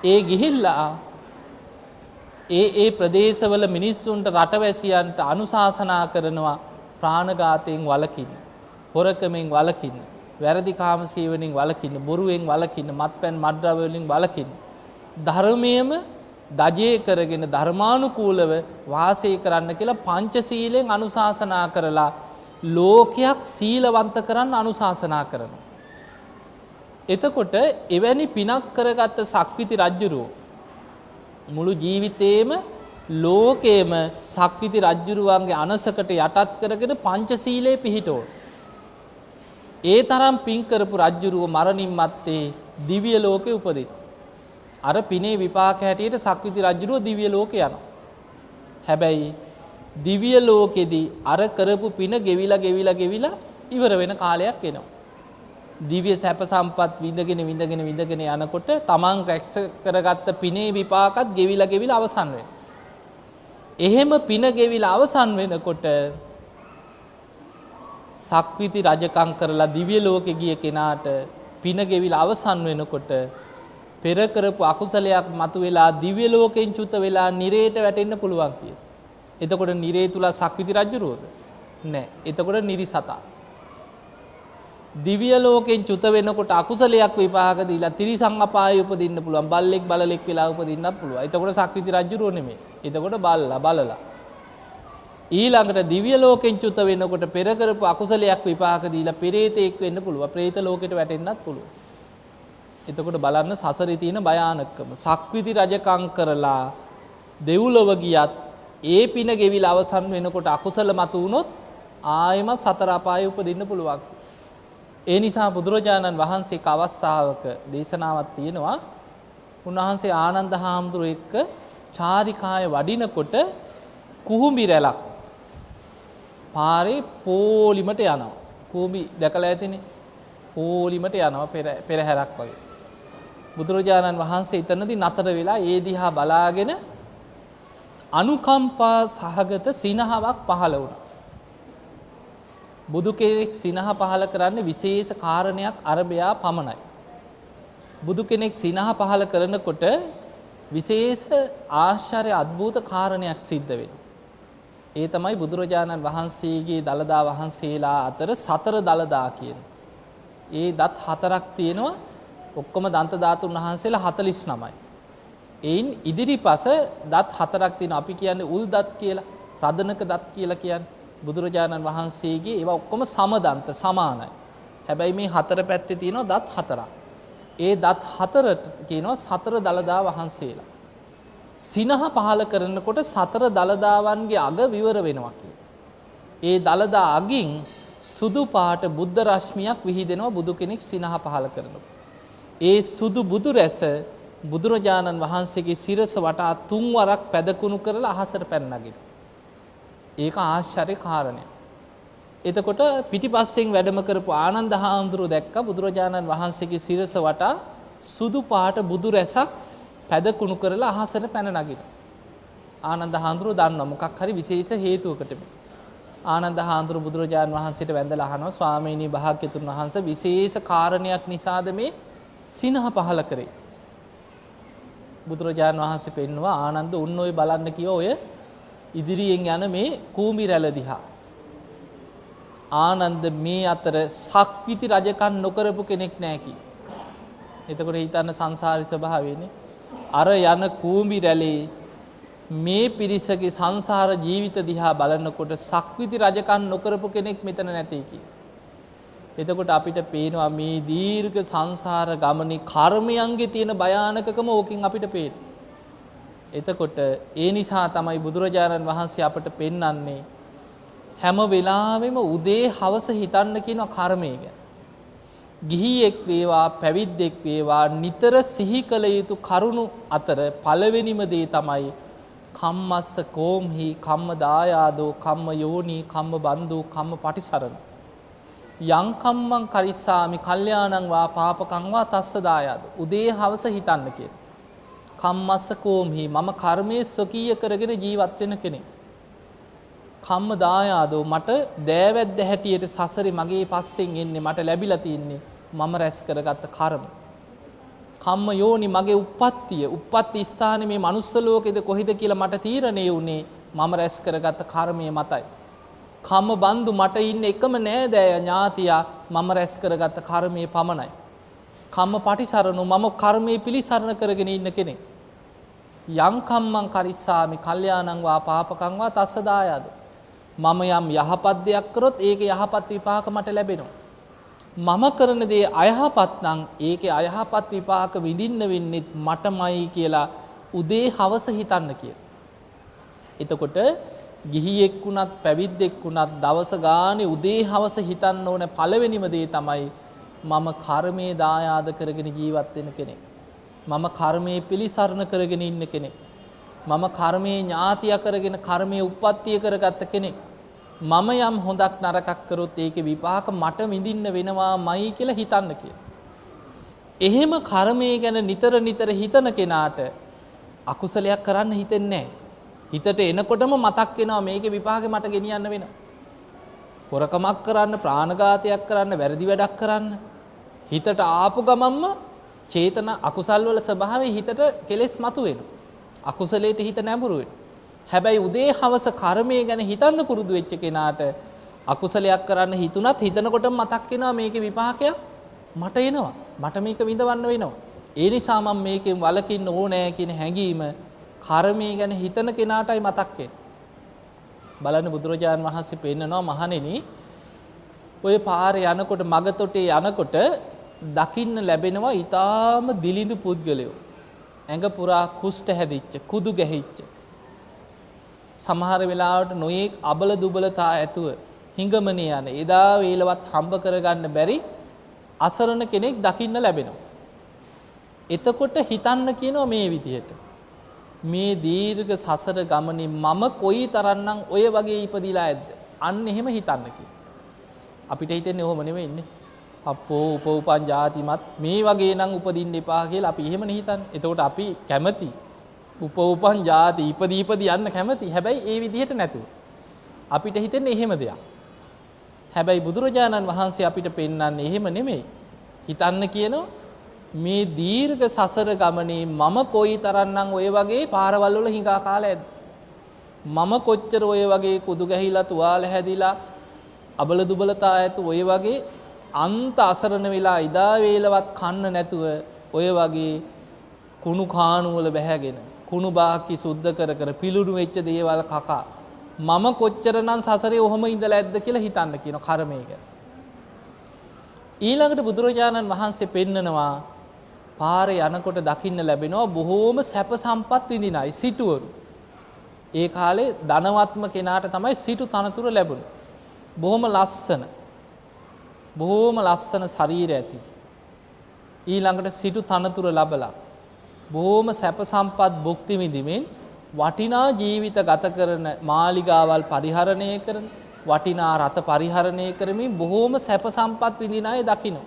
ඒ ගිහිල්ලා ඒ ප්‍රදේශවල මිනිස්සුන්ට රටවැසියන්ට අනුශාසනා කරනවා ප්‍රාණඝාතයෙන් වළකින්න, හොරකමෙන් වළකින්න, වැරදි කාම සේවනයෙන් වළකින්න, බොරුවෙන් වළකින්න, මත්පැන් මත්ද්‍රව්‍ය වලින් වළකින්න. ධර්මයේම දජේ කරගෙන ධර්මානුකූලව වාසය කරන්න කියලා පංචශීලයෙන් අනුශාසනා කරලා ලෝකයක් සීලවන්ත කරන්න අනුශාසනා කරනවා. එතකොට එවැනි පිනක් කරගත්ත සක්විති රජුරෝ මුළු ජීවිතේම ලෝකේම සක්විති රජුරුවන්ගේ අනසකට යටත් කරගෙන පංචශීලයේ පිහිටවන. ඒ තරම් පින් කරපු රජුරුව මරණින් මත්තේ දිව්‍ය ලෝකේ උපදින. අර පිනේ විපාක හැටියට සක්විති රජුරුව දිව්‍ය ලෝකේ යනවා. හැබැයි දිව්‍ය ලෝකෙදී අර කරපු පින ගෙවිලා ඉවර වෙන කාලයක් එනවා. දිව්‍ය සැප සම්පත් විඳගෙන යනකොට තමන් රැක්ෂ කරගත්ත පිනේ විපාකත් ගෙවිලා අවසන් වෙනවා. එහෙම පින ගෙවිලා අවසන් වෙනකොට සක්විති රජකම් කරලා දිව්‍ය ලෝකෙ ගිය කෙනාට පින ගෙවිලා අවසන් වෙනකොට පෙර කරපු අකුසලයක් මතුවෙලා දිව්‍ය ලෝකෙන් චුත වෙලා නිරේට වැටෙන්න පුළුවන් කියලා. එතකොට නිරේ තුල සක්විති රජුරෝද? නැහැ. එතකොට නිරිසතා. දිව්‍ය ලෝකෙන් චුත වෙනකොට අකුසලයක් විපාක දීලා තිරිසන් අපායේ උපදින්න පුළුවන්. බල්ලෙක් බලලෙක් වෙලා උපදින්නත් පුළුවන්. එතකොට සක්විති රජුරෝ නෙමෙයි. එතකොට බලලා. ඊළඟට දිව්‍ය ලෝකෙන් චුත වෙනකොට පෙර කරපු අකුසලයක් විපාක දීලා පෙරේතෙක් වෙන්න පුළුවන්. പ്രേත ලෝකෙට වැටෙන්නත් පුළුවන්. එතකොට බලන්න සසරේ තියෙන භයානකම. සක්විති රජකම් කරලා දෙව්ලොව ගියත් ඒ පින ගෙවිලා අවසන් වෙනකොට අකුසල මතු වුණොත් ආයෙම සතර අපායේ උපදින්න පුළුවන්. ඒ නිසා බුදුරජාණන් වහන්සේ එක් අවස්ථාවක දේශනාවක් තියෙනවා. උන්වහන්සේ ආනන්ද හාමුදුරුවෝ එක්ක චාරිකාය වඩිනකොට කුහුඹි රැලක් පාරේ පෝලිමට යනවා. කුහුඹි දැකලා ඇතිනේ. පෝලිමට යනවා පෙරහැරක් වගේ. බුදුරජාණන් වහන්සේ එතනදී නතර වෙලා ඒ දිහා බලාගෙන අනුකම්පා සහගත සිනහවක් පහළ වුණා. බුදු කෙනෙක් සිනහ පහළ කරන්නේ විශේෂ කාරණයක් අරබයා පමණයි. බුදු කෙනෙක් සිනහ පහළ කරනකොට විශේෂ ආශ්චර්ය අద్భుත කාරණයක් සිද්ධ වෙනවා. ඒ තමයි බුදුරජාණන් වහන්සේගේ දළදා වහන්සේලා අතර සතර දළදා කියන. ඒ දත් හතරක් තියෙනවා. ඔක්කොම දන්ත ධාතුන් වහන්සේලා 49යි. එයින් ඉදිරිපස දත් හතරක් තියෙනවා. අපි කියන්නේ උල් දත් කියලා, රදනක දත් කියලා කියන්නේ. බුදුරජාණන් වහන්සේගේ ඒවා ඔක්කොම සමදන්ත සමානයි. හැබැයි මේ හතර පැත්තේ තියෙනවා දත් හතරක්. ඒ දත් හතරට කියනවා සතර දළදා වහන්සේලා. සිනහ පහල කරනකොට සතර දළදාවන්ගේ අග විවර වෙනවා කියලා. ඒ දළදා අගින් සුදු පාට බුද්ධ රශ්මියක් විහිදෙනවා බුදු කෙනෙක් සිනහ පහල කරනකොට. ඒ සුදු බුදු රැස බුදුරජාණන් වහන්සේගේ සිරස වටා 3 වරක් පැදකුණු කරලා අහසට පැන නගිනවා. ඒක ආශ්චර්ය කාරණයක්. එතකොට පිටිපස්සෙන් වැඩම කරපු ආනන්ද හාමුදුරුවෝ දැක්ක බුදුරජාණන් වහන්සේගේ සිරස වටා සුදු පාට බුදු රැසක් පැදකුණු කරලා අහසට පැන නගිනවා. ආනන්ද හාමුදුරුවෝ දන්නවා මොකක් හරි විශේෂ හේතුවකට. ආනන්ද හාමුදුරුවෝ බුදුරජාණන් වහන්සේට වැඳලා අහනවා ස්වාමීනි භාග්‍යතුන් වහන්සේ විශේෂ කාරණයක් නිසාද මේ සිනහ පහල කරේ. බුදුරජාණන් වහන්සේ පෙන්නවා ආනන්ද උන් ඔය බලන්න කිව්වා ඔය ඉදිරියෙන් යන මේ කූඹි රැළ දිහා. ආනන්ද මේ අතර සක්විති රජකම් නොකරපු කෙනෙක් නැහැ කි. එතකොට හිතන්න සංසාරී ස්වභාවයනේ. අර යන කූඹි රැළේ මේ පිරිසගේ සංසාර ජීවිත දිහා බලනකොට සක්විති රජකම් නොකරපු කෙනෙක් මෙතන නැtei කි. එතකොට අපිට පේනවා මේ දීර්ඝ සංසාර ගමනේ කර්මයන්ගේ තියෙන භයානකකම ඕකින් අපිට පේනවා. එතකොට ඒ නිසා තමයි බුදුරජාණන් වහන්සේ අපට පෙන්වන්නේ හැම වෙලාවෙම උදේ හවස හිතන්න කියන කර්මය ගැන. ගිහියෙක් වේවා පැවිද්දෙක් වේවා නිතර සිහි කළ යුතු කරුණු අතර පළවෙනිම දේ තමයි කම්මස්ස කෝම්හි කම්ම දායාදෝ කම්ම යෝනි කම්ම බන්දු කම්ම පටිසරණ යං කම්මං කරිස්සාමි කල්යාණං වා පාපකං වා තස්ස දායාද උදේ හවස හිතන්න කියන කම්මස්ස කෝම්හි මම කර්මයේ ස්වකීය කරගෙන ජීවත් වෙන කෙනෙක් කම්ම දායාදෝ මට දෑවැද්ද හැටියට සසරේ මගේ පස්සෙන් එන්නේ මට ලැබිලා තින්නේ මම රැස් කරගත්ත කර්ම කම්ම යෝනි මගේ උප්පත්ති ස්ථානේ මේ මනුස්ස ලෝකෙද කොහෙද කියලා මට තීරණය වුණේ මම රැස් කරගත්ත කර්මයේ මතයි කම්ම බන්දු මට ඉන්න එකම නෑදෑය ඥාතියා මම රැස් කරගත්ත කර්මයේ පමණයි කම්ම පටිසරණු මම කර්මයේ පිළිසරණ කරගෙන ඉන්න කෙනෙක් යං කම්මං කරිස්සාමි කල්යාණං වා පාපකං වා තස්ස දායාද මම යම් යහපත් දෙයක් කරොත් ඒකේ යහපත් විපාක මට ලැබෙනවා මම කරන දේ අයහපත් නම් ඒකේ අයහපත් විපාක විඳින්න වෙන්නේ මටමයි කියලා උදේ හවස හිතන්න කියලා. එතකොට ගිහියෙක් වුණත් පැවිද්දෙක් වුණත් දවස ගානේ උදේ හවස හිතන්න ඕන පළවෙනිම දේ තමයි මම කර්මයේ දායාද කරගෙන ජීවත් වෙන කෙනෙක්. මම කර්මයේ පිළිසරණ කරගෙන ඉන්න කෙනෙක්. මම කර්මයේ ඥාතිය කරගෙන කර්මයේ උප්පත්තිය කරගත්ත කෙනෙක්. මම යම් හොඳක් නරකක් කරොත් ඒකේ විපාක මට විඳින්න වෙනවාමයි කියලා හිතන්න කියලා. එහෙම කර්මයේ ගැන නිතර නිතර හිතන කෙනාට අකුසලයක් කරන්න හිතෙන්නේ නැහැ. හිතට එනකොටම මතක් වෙනවා මේකේ විපාකෙ මට ගෙනියන්න වෙනවා. හොරකමක් කරන්න, ප්‍රාණඝාතයක් කරන්න, වැරදි වැඩක් කරන්න හිතට ආපු ගමන්ම චේතන අකුසල් වල ස්වභාවය හිතට කෙලෙස් මතුවෙනවා. අකුසලයට හිත නැඹුරු වෙනවා. හැබැයි උදේ හවස කර්මයේ ගැන හිතන්න පුරුදු වෙච්ච කෙනාට අකුසලයක් කරන්න හිතුණත් හිතනකොටම මතක් වෙනවා මේකේ විපාකයක් මට එනවා. මට මේක විඳවන්න වෙනවා. ඒ නිසා මම මේකෙන් වළකින්න ඕනෑ කියන හැඟීම කර්මයේ ගැන හිතන කෙනාටයි මතක් වෙන්නේ. බලන්න බුදුරජාන් වහන්සේ පෙන්නනවා මහණෙනි ඔය පාරේ යනකොට මගතොටේ යනකොට දකින්න ලැබෙනවා ඊටාම දිලිඳු පුද්ගලයෝ. ඇඟ පුරා කුෂ්ඨ හැදිච්ච, කුදු ගැහිච්ච. සමහර වෙලාවට නොයේක් අබල දුබලතා ඇතුව හිඟමනේ යන එදා වේලවත් හම්බ කරගන්න බැරි අසරණ කෙනෙක් දකින්න ලැබෙනවා. එතකොට හිතන්න කියනවා මේ විදිහට මේ දීර්ඝ සසර ගමනේ මම කොයි තරම්නම් ඔය වගේ ඉපදිලා ඇද්ද? අන්න එහෙම හිතන්න කියනවා. අපිට හිතෙන්නේ ඔහොම නෙවෙයිනේ. අපෝ උපෝපන් ජාතිමත් මේ වගේ නම් උපදින්න එපා කියලා අපි එහෙමනේ හිතන්නේ. එතකොට අපි කැමති උපෝපන් ජාති ඉපදී යන්න කැමති. හැබැයි ඒ විදිහට නැතුව. අපිට හිතෙන්නේ එහෙම දෙයක්. හැබැයි බුදුරජාණන් වහන්සේ අපිට පෙන්වන්නේ එහෙම නෙමෙයි. හිතන්න කියනවා මේ දීර්ඝ සසර ගමනේ මම කොයි තරම්නම් ඔය වගේ පාරවල් වල හිඟා කාලා ඇද්ද? මම කොච්චර ඔය වගේ කුදු ගැහිලා තුවාල හැදිලා අබල දුබලතා ඇතු ඔය වගේ අන්ත අසරණ වෙලා ඉදා වේලවත් කන්න නැතුව ඔය වගේ කුණු කාණු වල බැහැගෙන කුණු බාක්කි සුද්ධ කර කර පිලුණු වෙච්ච දේවල් කකා මම කොච්චරනම් සසරේ ඔහොම ඉඳලා ඇද්ද කියලා හිතන්න කියන කර්මයක. ඊළඟට බුදුරජාණන් වහන්සේ පෙන්නනවා පාරේ යනකොට දකින්න ලැබෙනවා බොහෝම සැප සම්පත් විඳිනයි සිටුවරු. ඒ කාලේ ධනවත්ම කෙනාට තමයි සිටු තනතුර ලැබුණේ. බොහෝම ලස්සන ශරීර ඇති. ඊළඟට සිටු තනතුර ලැබලා බොහෝම සැප සම්පත් භුක්ති විඳිමින් වටිනා ජීවිත ගත කරන මාලිගාවල් පරිහරණය කරන වටිනා රත පරිහරණය කරමින් බොහෝම සැප සම්පත් විඳින අය දකින්න.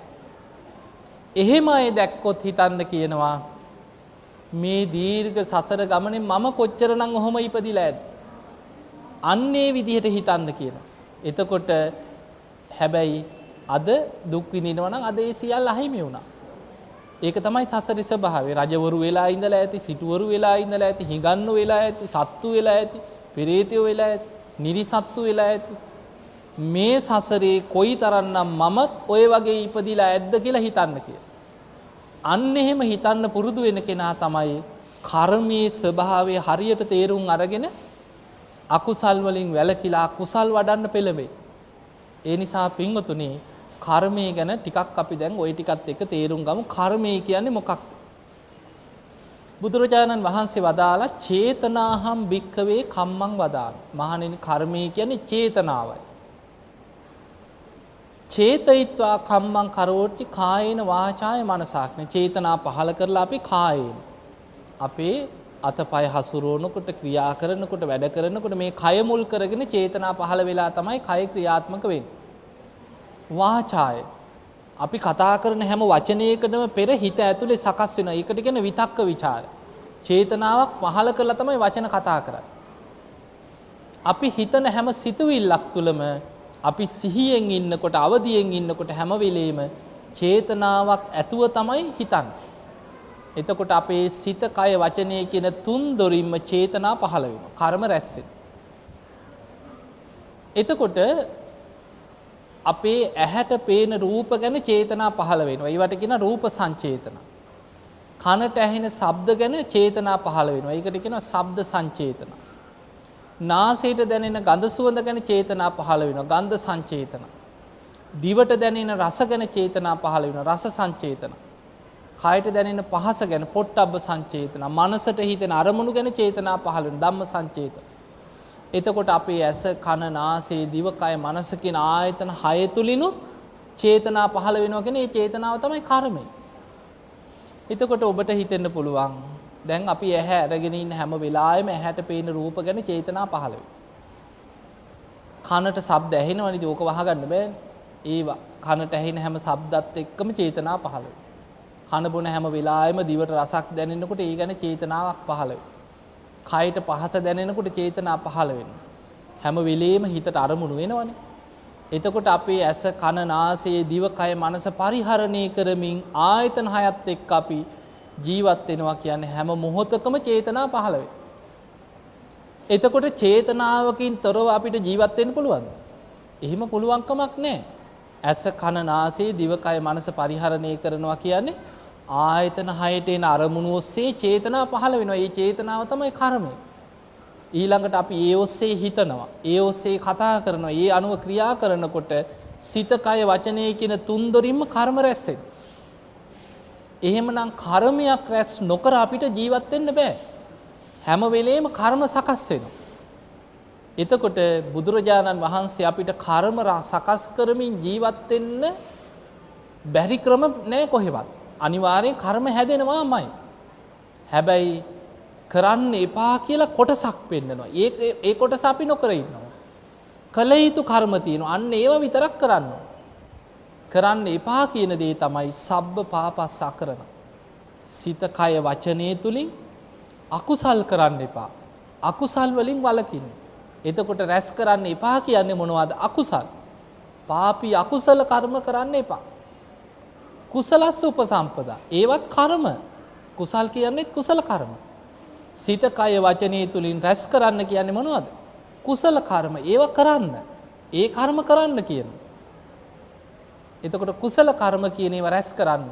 එහෙම අය දැක්කොත් හිතන්න කියනවා මේ දීර්ඝ සසර ගමනේ මම කොච්චරනම් ඔහොම ඉපදිලා ඇද්ද? අන්නේ විදිහට හිතන්න කියනවා. එතකොට හැබැයි අද දුක් විඳිනවා නම් අද ඒ සියල්ල අහිමි වුණා. ඒක තමයි සසරේ ස්වභාවය. රජවරු වෙලා ඉඳලා ඇති, සිටුවරු වෙලා ඉඳලා ඇති, හිඟන්නු වෙලා ඇති, සත්තු වෙලා ඇති, පෙරේතයෝ වෙලා ඇති, නිරිසත්තු වෙලා ඇති. මේ සසරේ කොයිතරම්නම් මම ඔය වගේ ඉපදිලා ඇද්ද කියලා හිතන්න කියලා. අන්න එහෙම හිතන්න පුරුදු වෙන කෙනා තමයි කර්මයේ ස්වභාවය හරියට තේරුම් අරගෙන අකුසල් වලින් වැළකීලා කුසල් වඩන්න පෙළඹේ. ඒ නිසා පින්වතුනි කර්මය ගැන ටිකක් අපි දැන් ওই ටිකත් එක්ක තේරුම් ගමු. කර්මය කියන්නේ මොකක්ද? බුදුරජාණන් වහන්සේ වදාලා චේතනාහම් භික්ඛවේ කම්මං වදාන. මහණෙනි කර්මය කියන්නේ චේතනාවයි. චේතයිත්වා කම්මං කරෝටි කායේන වාචාය මනසා කියන චේතනා පහල කරලා අපි කායේන අපේ අතපය හසුරවනකොට ක්‍රියා කරනකොට වැඩ කරනකොට මේ කය මුල් කරගෙන චේතනා පහල වෙලා තමයි කය ක්‍රියාත්මක වෙන්නේ. වාචාය අපි කතා කරන හැම වචනයකටම පෙර හිත ඇතුලේ සකස් වෙනවා. ඒකට කියන විතක්ක ਵਿਚාර. චේතනාවක් පහල කරලා තමයි වචන කතා කරන්නේ. අපි හිතන හැම සිතුවිල්ලක් තුළම අපි සිහියෙන් ඉන්නකොට අවදියෙන් ඉන්නකොට හැම වෙලෙම චේතනාවක් ඇතුව තමයි හිතන්නේ. එතකොට අපේ සිත කය වචනය කියන තුන් දොරින්ම චේතනා පහළ වෙනවා. කර්ම රැස් වෙනවා. එතකොට අපේ ඇහැට පේන රූප ගැන චේතනා පහළ වෙනවා. ඒවට කියන රූප සංචේතන. කනට ඇහෙන ශබ්ද ගැන චේතනා පහළ වෙනවා. ඒකට කියනවා ශබ්ද සංචේතන. නාසයට දැනෙන ගඳ සුවඳ ගැන චේතනා පහළ වෙනවා. ගන්ධ සංචේතන. දිවට දැනෙන රස ගැන චේතනා පහළ වෙනවා. රස සංචේතන. කායට දැනෙන පහස ගැන පොට්ටබ්බ සංචේතන. මනසට හිතෙන අරමුණු ගැන චේතනා පහළ වෙනවා. ධම්ම සංචේතන. එතකොට අපේ ඇස කන නාසය දිව කය මනස කියන ආයතන 6 තුලිනුත් චේතනා පහළ වෙනවා කියන මේ චේතනාව තමයි කර්මය. එතකොට ඔබට හිතෙන්න පුළුවන් දැන් අපි ඇහැ අරගෙන ඉන්න හැම වෙලාවෙම ඇහැට පේන රූප ගැන චේතනා පහළ වෙනවා. කනට ශබ්ද ඇහෙනවනේ ඉතින් ඕක වහගන්න බෑනේ. ඒවා කනට ඇහෙන හැම ශබ්දත් එක්කම චේතනා පහළ වෙනවා. කන බොන හැම වෙලාවෙම දිවට රසක් දැනෙනකොට ඒ ගැන චේතනාවක් පහළ වෙනවා. කයට පහස දැනෙනකොට චේතනා පහළ වෙනවා. හැම වෙලෙම හිතට අරමුණු වෙනවනේ. එතකොට අපේ ඇස කන නාසය දිව කය මනස පරිහරණය කරමින් ආයතන 6ත් එක්ක අපි ජීවත් වෙනවා කියන්නේ හැම මොහොතකම චේතනා පහළ වෙනවා. එතකොට චේතනාවකින් තොරව අපිට ජීවත් වෙන්න පුළුවන්ද? එහෙම පුළුවන්කමක් නැහැ. ඇස කන නාසය දිව කය මනස පරිහරණය කරනවා කියන්නේ ආයතන 6ට එන අරමුණු ඔස්සේ චේතනා පහළ වෙනවා. මේ චේතනාව තමයි කර්මය. ඊළඟට අපි ඒ ඔස්සේ හිතනවා. ඒ ඔස්සේ කතා කරනවා. ඒ අනුව ක්‍රියා කරනකොට සිත කය වචනය කියන තුන් දොරින්ම කර්ම රැස් වෙනවා. එහෙමනම් කර්මයක් රැස් නොකර අපිට ජීවත් වෙන්න බෑ. හැම වෙලේම කර්ම සකස් වෙනවා. එතකොට බුදුරජාණන් වහන්සේ අපිට කර්ම සකස් කරමින් ජීවත් වෙන්න බැරි ක්‍රම නෑ කොහෙවත්. අනිවාර්යෙන් කර්ම හැදෙනවාමයි. හැබැයි කරන්න එපා කියලා කොටසක් පෙන්නනවා. ඒ කොටස අපි නොකර ඉන්නවා. කළ යුතු කර්ම තියෙනවා. අන්න ඒව විතරක් කරන්න. කරන්න එපා කියන දේ තමයි සබ්බ පාපස්ස අකරණ. සිත කය වචනේ තුලින් අකුසල් කරන්න එපා. අකුසල් වලින් වළකින්න. එතකොට රැස් කරන්න එපා කියන්නේ මොනවද? අකුසල්. පාපී අකුසල කර්ම කරන්න එපා. කුසලස්ස උපසම්පදා. ඒවත් කර්ම. කුසල් කියන්නේත් කුසල කර්ම. සිත කය වචනේ තුලින් රැස් කරන්න කියන්නේ මොනවද? කුසල කර්ම. ඒව කරන්න. ඒ කර්ම කරන්න කියනවා. එතකොට කුසල කර්ම කියන ඒවා රැස් කරන්න.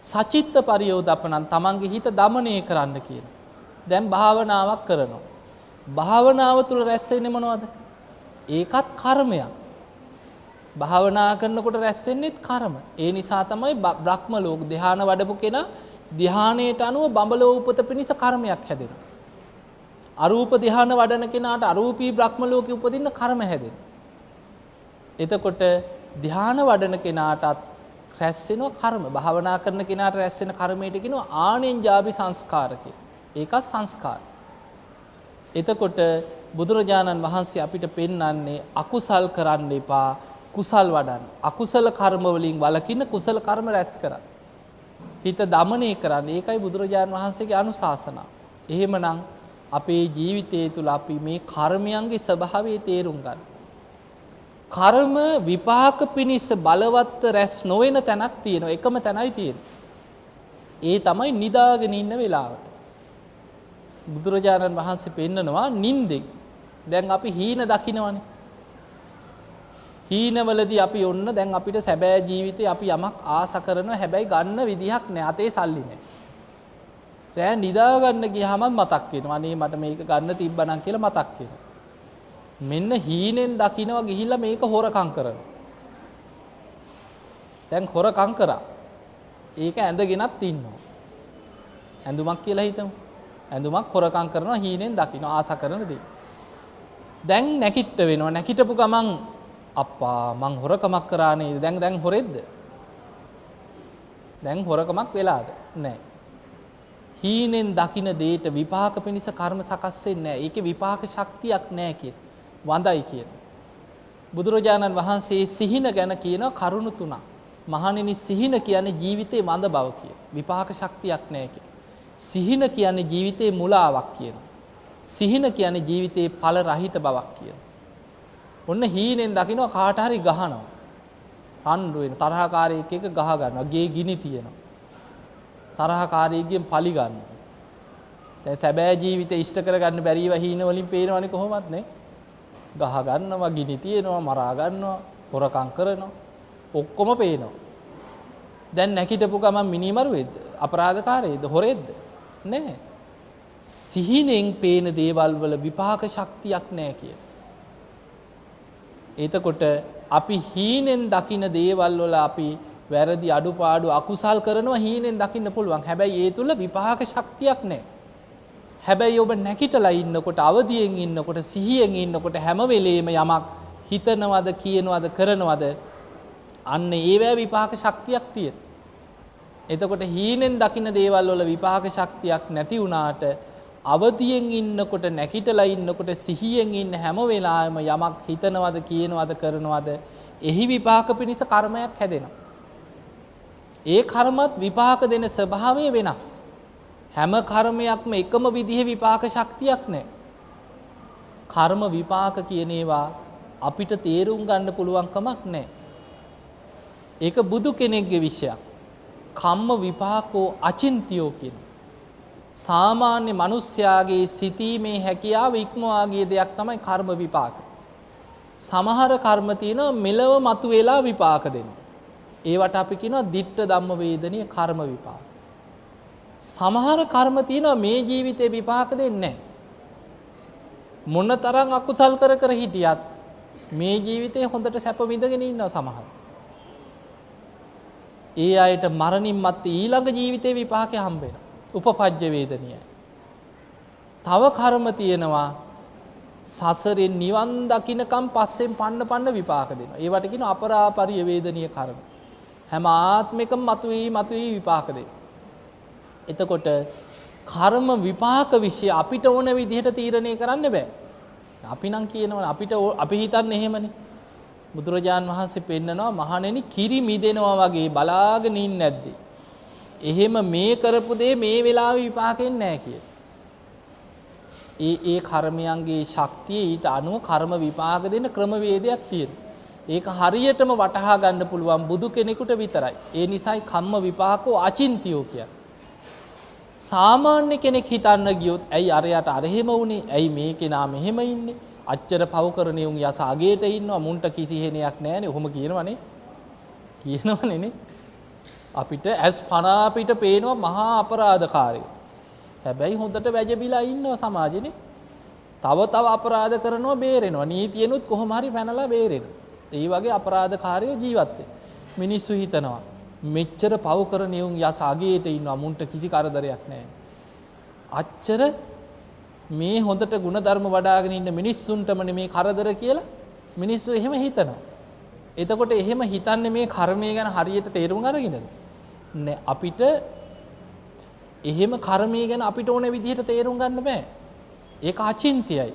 සචිත්ත පරියෝදපණං තමන්ගේ හිත দমনය කරන්න කියන. දැන් භාවනාවක් කරනවා. භාවනාව තුල රැස් වෙන්නේ මොනවද? ඒකත් කර්මයක්. භාවනා කරනකොට රැස් වෙන්නේත් කර්ම. ඒ නිසා තමයි බ්‍රහ්ම ලෝක ධ්‍යාන වඩපු කෙනා ධ්‍යානයට අනුව බඹලෝ උපත පිණිස කර්මයක් හැදෙනවා. අරූප ධ්‍යාන වඩන කෙනාට අරූපී බ්‍රහ්ම ලෝකෙ උපදින්න කර්ම හැදෙනවා. එතකොට ධ්‍යාන වඩන කෙනාටත් රැස් වෙනවා කර්ම. භාවනා කරන කෙනාට රැස් වෙන කර්මයට කියනවා ආනෙන්ජාපි සංස්කාර කියලා. ඒකත් සංස්කාර. එතකොට බුදුරජාණන් වහන්සේ අපිට පෙන්වන්නේ අකුසල් කරන්න එපා, කුසල් වඩන්න. අකුසල කර්ම වලින් වළකින්න, කුසල කර්ම රැස් කරන්න. හිත দমনය කරන්න. ඒකයි බුදුරජාණන් වහන්සේගේ අනුශාසනාව. එහෙමනම් අපේ ජීවිතය තුළ අපි මේ කර්මයන්ගේ ස්වභාවය තේරුම් ගන්න. කර්ම විපාක පිණිස බලවත් රැස් නොවන තැනක් තියෙනවා. එකම තැනයි තියෙන්නේ. ඒ තමයි නිදාගෙන ඉන්න වෙලාවට. බුදුරජාණන් වහන්සේ පෙන්නනවා නින්දෙන්. දැන් අපි හීන දකින්නවනේ. හීනවලදී අපි ඔන්න දැන් අපිට සැබෑ ජීවිතේ අපි යමක් ආස කරනවා. හැබැයි ගන්න විදිහක් නැහැ. අතේ සල්ලි නැහැ. රෑ නිදා ගන්න ගියාම මතක් වෙනවා. අනේ මට මේක ගන්න තිබ්බනම් කියලා මතක් වෙනවා. මෙන්න හීනෙන් දකින්නවා ගිහිල්ලා මේක හොරකම් කරනවා. දැන් හොරකම් කරා. ඒක ඇඳගෙනත් ඉන්නවා. ඇඳුමක් කියලා හිතමු. ඇඳුමක් හොරකම් කරනවා හීනෙන් දකින්න ආස කරන දේ. දැන් නැකිට වෙනවා. නැකිටපු ගමන් අප්පා මං හොරකමක් කරා නේද? දැන් හොරෙද්ද? දැන් හොරකමක් වෙලාද? නැහැ. හීනෙන් දකින දෙයට විපාක පිණිස කර්ම සකස් වෙන්නේ නැහැ. ඒකේ විපාක ශක්තියක් නැහැ කියන. වඳයි කියන. බුදුරජාණන් වහන්සේ සිහින ගැන කියන කරුණු තුනක්. මහණෙනි සිහින කියන්නේ ජීවිතේ වඳ බව කියන. විපාක ශක්තියක් නැහැ කියන. සිහින කියන්නේ ජීවිතේ මුලාවක් කියන. සිහින කියන්නේ ජීවිතේ ඵල රහිත බවක් කියන. ඔන්න හීනෙන් දකින්න කාට හරි ගහනවා. රණ්ඩු වෙන තරහකාරයෙක් එක ගහ ගන්නවා. ගේ ගිනි තියනවා. තරහකාරයෙක්ගෙන් පලි ගන්නවා. දැන් සැබෑ ජීවිතේ ඉෂ්ට කරගන්න බැරිව හීන වලින් පේනවනේ කොහොමත් නේ. ගහ ගන්නවා, ගිනි තියනවා, මරා ගන්නවා, හොරකම් කරනවා. ඔක්කොම පේනවා. දැන් නැකිටපු ගමන් මිනිමරුවේද? අපරාධකාරයේද? හොරේද? නෑ. සිහිනෙන් පේන දේවල් වල විපාක ශක්තියක් නෑ කිය. එතකොට අපි හීනෙන් දකින දේවල් වල අපි වැරදි අඩුපාඩු අකුසල් කරනවා හීනෙන් දකින්න පුළුවන්. හැබැයි ඒ තුල විපාක ශක්තියක් නෑ. හැබැයි ඔබ නැකිටලා ඉන්නකොට අවදියෙන් ඉන්නකොට සිහියෙන් ඉන්නකොට හැම වෙලේම යමක් හිතනවද කියනවද කරනවද අන්න ඒවැ විපාක ශක්තියක් තියෙන. එතකොට හීනෙන් දකින්න දේවල් වල විපාක ශක්තියක් නැති වුණාට අවදියෙන් ඉන්නකොට නැකිටලා ඉන්නකොට සිහියෙන් ඉන්න හැම වෙලාවෙම යමක් හිතනවද කියනවද කරනවද එහි විපාක පිණිස කර්මයක් හැදෙනවා. ඒ කර්මත් විපාක දෙන ස්වභාවය වෙනස්. හැම කර්මයක්ම එකම විදිහේ විපාක ශක්තියක් නැහැ. කර්ම විපාක කියන ඒවා අපිට තේරුම් ගන්න පුළුවන් කමක් නැහැ. ඒක බුදු කෙනෙක්ගේ විෂයක්. කම්ම විපාකෝ අචින්තියෝ කියන. සාමාන්‍ය මිනිස්යාගේ සිතීමේ හැකියාව ඉක්මවා ගිය දෙයක් තමයි කර්ම විපාක. සමහර කර්ම තියෙනවා මෙලව මතුවලා විපාක දෙනවා. ඒවට අපි කියනවා ditta ධම්ම වේදනීය කර්ම විපාක. සමහර කර්ම තියෙනවා මේ ජීවිතේ විපාක දෙන්නේ නැහැ. මොනතරම් අකුසල් කර හිටියත් මේ ජීවිතේ හොඳට සැප විඳගෙන ඉන්නවා සමහර. ඒ අයට මරණින් මත්තේ ඊළඟ ජීවිතේ විපාකේ හම්බ වෙනවා. උපපජ්ජ වේදනීයයි. තව කර්ම තියෙනවා සසරෙන් නිවන් දකින්නකම් පස්සෙන් පන්න විපාක දෙනවා. ඒවට කියනවා අපරාපරිය වේදනීය කර්ම. හැම ආත්මිකම මතුවී විපාක දෙනවා. එතකොට කර්ම විපාක વિશે අපිට ඕන විදිහට තීරණය කරන්න බෑ. අපි නම් කියනවනේ අපි හිතන්නේ එහෙමනේ. බුදුරජාන් වහන්සේ පෙන්නනවා මහණෙනි කිරි මිදෙනවා වගේ බලාගෙන ඉන්නේ නැද්ද? එහෙම මේ කරපු දේ මේ වෙලාවේ විපාකෙන් නැහැ කිය. ඒ කර්මයන්ගේ ශක්තිය ඊට අනුව කර්ම විපාක දෙන ක්‍රමවේදයක් තියෙනවා. ඒක හරියටම වටහා ගන්න පුළුවන් බුදු කෙනෙකුට විතරයි. ඒ නිසායි කම්ම විපාකෝ අචින්තියෝ කියන්නේ. සාමාන්‍ය කෙනෙක් හිතන්න ගියොත් ඇයි අරයට අර එහෙම වුනේ? ඇයි මේ කෙනා මෙහෙම ඉන්නේ? අච්චර පව් කරන උන් යස අගේට ඉන්නවා මුන්ට කිසි හේනයක් නැහැනේ. ඔහොම කියනවනේ. කියනවනේ නේ. අපිට ඇස් පන අපිට පේනවා මහා අපරාධකාරයෝ. හැබැයි හොඳට වැජබිලා ඉන්නවා සමාජෙනේ. තව අපරාධ කරනවා බේරෙනවා. නීතියනොත් කොහොම හරි පැනලා බේරෙනවා. ඒ වගේ අපරාධකාරයෝ ජීවත් වෙනවා. මිනිස්සු හිතනවා මෙච්චර පව් කරන උන් යස අගේට ඉන්නවා මුන්ට කිසි කරදරයක් නැහැ. අච්චර මේ හොඳට ಗುಣධර්ම වඩාගෙන ඉන්න මිනිස්සුන්ටම මේ කරදර කියලා මිනිස්සු එහෙම හිතනවා. එතකොට එහෙම හිතන්නේ මේ කර්මය ගැන හරියට තේරුම් අරගෙනද? නෑ අපිට එහෙම කර්මය ගැන අපිට ඕන විදිහට තේරුම් ගන්න බෑ. ඒක අචින්තියයි.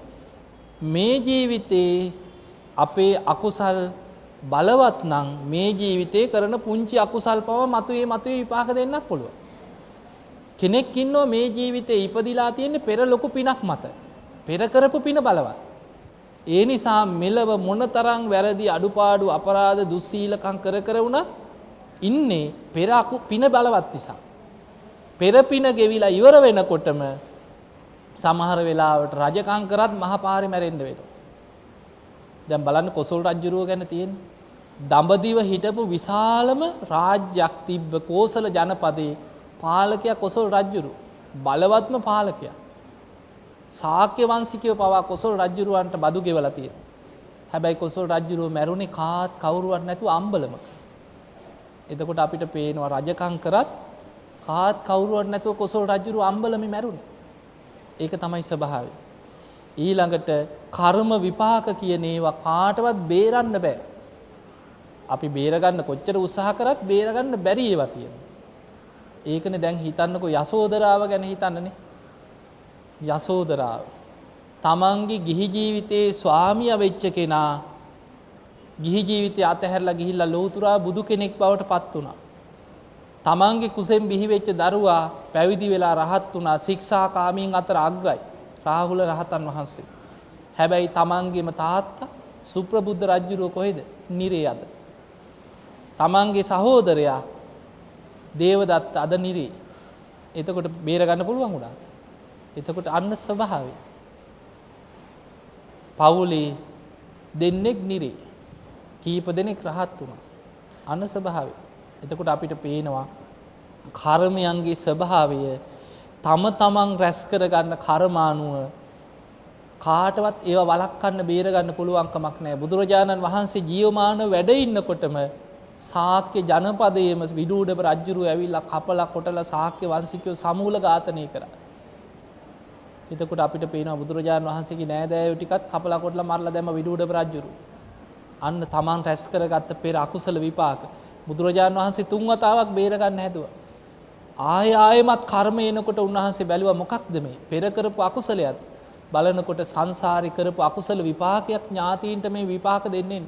මේ ජීවිතේ අපේ අකුසල් බලවත් නම් මේ ජීවිතේ කරන පුංචි අකුසල් පව මතුවේ විපාක දෙන්නත් පුළුවන්. කෙනෙක් ඉන්නවා මේ ජීවිතේ ඉපදිලා තියෙන්නේ පෙර ලොකු පිනක් මත. පෙර කරපු පින බලවත්. ඒ නිසා මෙලව මොනතරම් වැරදි අඩුපාඩු අපරාධ දුස්සීලකම් කර වුණා ඉන්නේ පෙර පින බලවත් නිසා. පෙර පින ගෙවිලා ඉවර වෙනකොටම සමහර වෙලාවට රජකම් කරත් මහ පාරේ මැරෙන්න වෙනවා. දැන් බලන්න කොසල් රජුරුව ගැන තියෙන දඹදිව හිටපු විශාලම රාජ්‍යයක් තිබ්බ කෝසල ජනපදයේ පාලකයා කොසල් රජුරුව බලවත්ම පාලකයා. ශාක්‍ය වංශිකයෝ පවා කොසල් රජුරුවන්ට බදු ගෙවලා තියෙනවා. හැබැයි කොසල් රජුරුව මැරුණේ කවුරුවත් නැතුව අම්බලමක. එතකොට අපිට පේනවා රජකම් කරත් කවුරුවත් නැතුව කොසල් රජුරුව අම්බලමේ මැරුණේ. ඒක තමයි ස්වභාවය. ඊළඟට කර්ම විපාක කියන ඒවා කාටවත් බේරන්න බෑ. අපි බේරගන්න කොච්චර උත්සාහ කරත් බේරගන්න බැරි ඒවා තියෙනවා. ඒකනේ දැන් හිතන්නකෝ යසෝදරාව ගැන හිතන්නනේ. යසෝදරාව තමන්ගේ ගිහි ජීවිතයේ ස්වාමියා වෙච්ච කෙනා ගිහි ජීවිතය අතහැරලා ගිහිල්ලා ලෝතුරා බුදු කෙනෙක් බවට පත් වුණා. තමන්ගේ කුසෙන් බිහි වෙච්ච දරුවා පැවිදි වෙලා රහත් වුණා. ශික්ෂාකාමීන් අතර අග්‍රයි රාහුල රහතන් වහන්සේ. හැබැයි තමන්ගේම තාත්තා සුප්‍රබුද්ධ රජුරෝ කොහෙද? නිරේ අද. තමන්ගේ සහෝදරයා දේවදත්ත අද නිරේ. එතකොට බේර ගන්න පුළුවන් උනා. එතකොට අන්න ස්වභාවය. පවුලේ දෙන්නෙක් නිරේ. කීප දෙනෙක් රහත් වුණා. අන්න ස්වභාවය. එතකොට අපිට පේනවා කර්මයන්ගේ ස්වභාවය තම තමන් රැස් කරගන්න කර්මානුව කාටවත් ඒවා වළක්වන්න බේරගන්න පුළුවන් කමක් නැහැ. බුදුරජාණන් වහන්සේ ජීවමානව වැඩ ඉන්නකොටම ශාක්‍ය ජනපදයේම විදුඩබ රජුරු ඇවිල්ලා කපලා කොටලා ශාක්‍ය වංශිකයෝ සමූල ඝාතනය කරා. එතකොට අපිට පේනවා බුදුරජාණන් වහන්සේගේ නෑදෑයෝ ටිකත් කපලා කොටලා මරලා දැම්ම විදුඩබ රජුරු. අන්න තමන් රැස් කරගත්ත පෙර අකුසල විපාක බුදුරජාණන් වහන්සේ 3 වතාවක් බේරගන්න හැදුවා. ආයෙමත් කර්ම එනකොට උන්වහන්සේ බැලුවා මොකක්ද මේ පෙර කරපු අකුසලයක්. බලනකොට සංසාරේ කරපු අකුසල විපාකයක් ඥාතීන්ට මේ විපාක දෙන්නේ.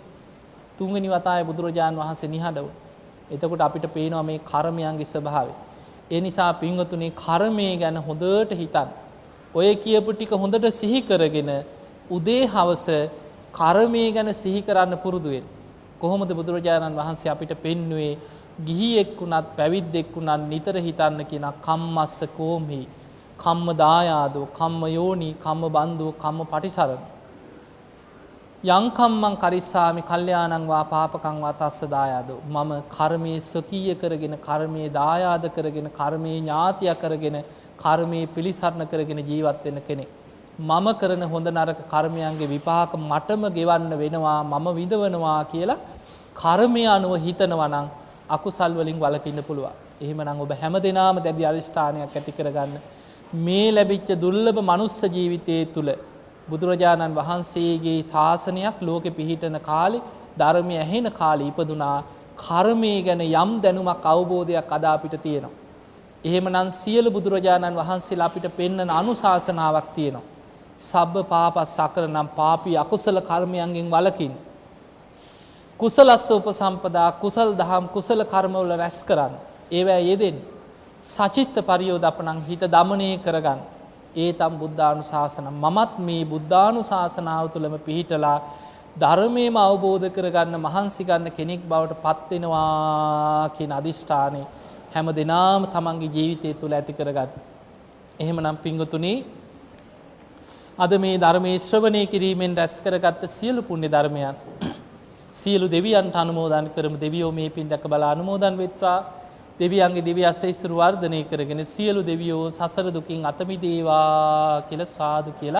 3 වෙනි වතාවේ බුදුරජාණන් වහන්සේ නිහඬව. එතකොට අපිට පේනවා මේ කර්මයන්ගේ ස්වභාවය. ඒ නිසා පින්වතුනි කර්මය ගැන හොඳට හිතන්න. ඔය කියපු ටික හොඳට සිහි කරගෙන උදේ හවස කර්මය ගැන සිහි කරන්න පුරුදු වෙන්න. කොහොමද බුදුරජාණන් වහන්සේ අපිට පෙන්වුවේ ගිහියෙක් වුණත් පැවිද්දෙක් වුණත් නිතර හිතන්න කියන කම්මස්ස කෝමහි කම්ම දායාදෝ කම්ම යෝනි කම්ම බන්දෝ කම්ම පටිසරණ යං කම්මං කරිස්සාමි කල්යාණං වා පාපකං වා තස්ස දායාදෝ මම කර්මයේ ස්වකීය කරගෙන කර්මයේ දායාද කරගෙන කර්මයේ ඥාතිය කරගෙන කර්මයේ පිළිසරණ කරගෙන ජීවත් වෙන කෙනෙක්. මම කරන හොඳ නරක කර්මයන්ගේ විපාක මටම ගෙවන්න වෙනවා මම විඳවනවා කියලා කර්මය අනුව හිතනවා නම් අකුසල් වලින් වළකින්න පුළුවන්. එහෙමනම් ඔබ හැමදෙනාම දැඩි අදිෂ්ඨානයක් ඇති කරගන්න. මේ ලැබිච්ච දුර්ලභ මනුස්ස ජීවිතයේ තුල බුදුරජාණන් වහන්සේගේ ශාසනයක් ලෝකෙ පිහිටන කාලේ ධර්මය ඇහෙන කාලේ ඉපදුනා. කර්මය ගැන යම් දැනුමක් අවබෝධයක් අද අපිට තියෙනවා. එහෙමනම් සියලු බුදුරජාණන් වහන්සේලා අපිට පෙන්වන අනුශාසනාවක් තියෙනවා. සබ්බ පාපස් අකරණම් පාපී අකුසල කර්මයන්ගෙන් වළකින්න. කුසලස්ස උපසම්පදා කුසල් දහම් කුසල කර්මවල රැස් කරන්න. ඒවැ යෙදෙන්න. සචිත්ත පරියෝදපණං හිත දමනය කරගන්න. ඒතම් බුද්ධානුශාසන මමත් මේ බුද්ධානුශාසනාව තුළම පිහිටලා ධර්මයේම අවබෝධ කරගන්න මහන්සි ගන්න කෙනෙක් බවට පත් වෙනවා කියන අදිෂ්ඨානය හැම දිනාම තමන්ගේ ජීවිතය තුළ ඇති කරගන්න. එහෙමනම් පින්වතුනි අද මේ ධර්මයේ ශ්‍රවණය කිරීමෙන් රැස් කරගත්ත සියලු පුණ්‍ය ධර්මයන් සියලු දෙවියන්ට අනුමෝදන් කරමු. දෙවියෝ මේ පින් දැක බලා අනුමෝදන් වෙත්වා. දෙවියන්ගේ දිව්‍ය ආශිර්වාද වර්ධනය කරගෙන සියලු දෙවියෝ සසර දුකින් අත මිදේවා කියලා සාදු කියලා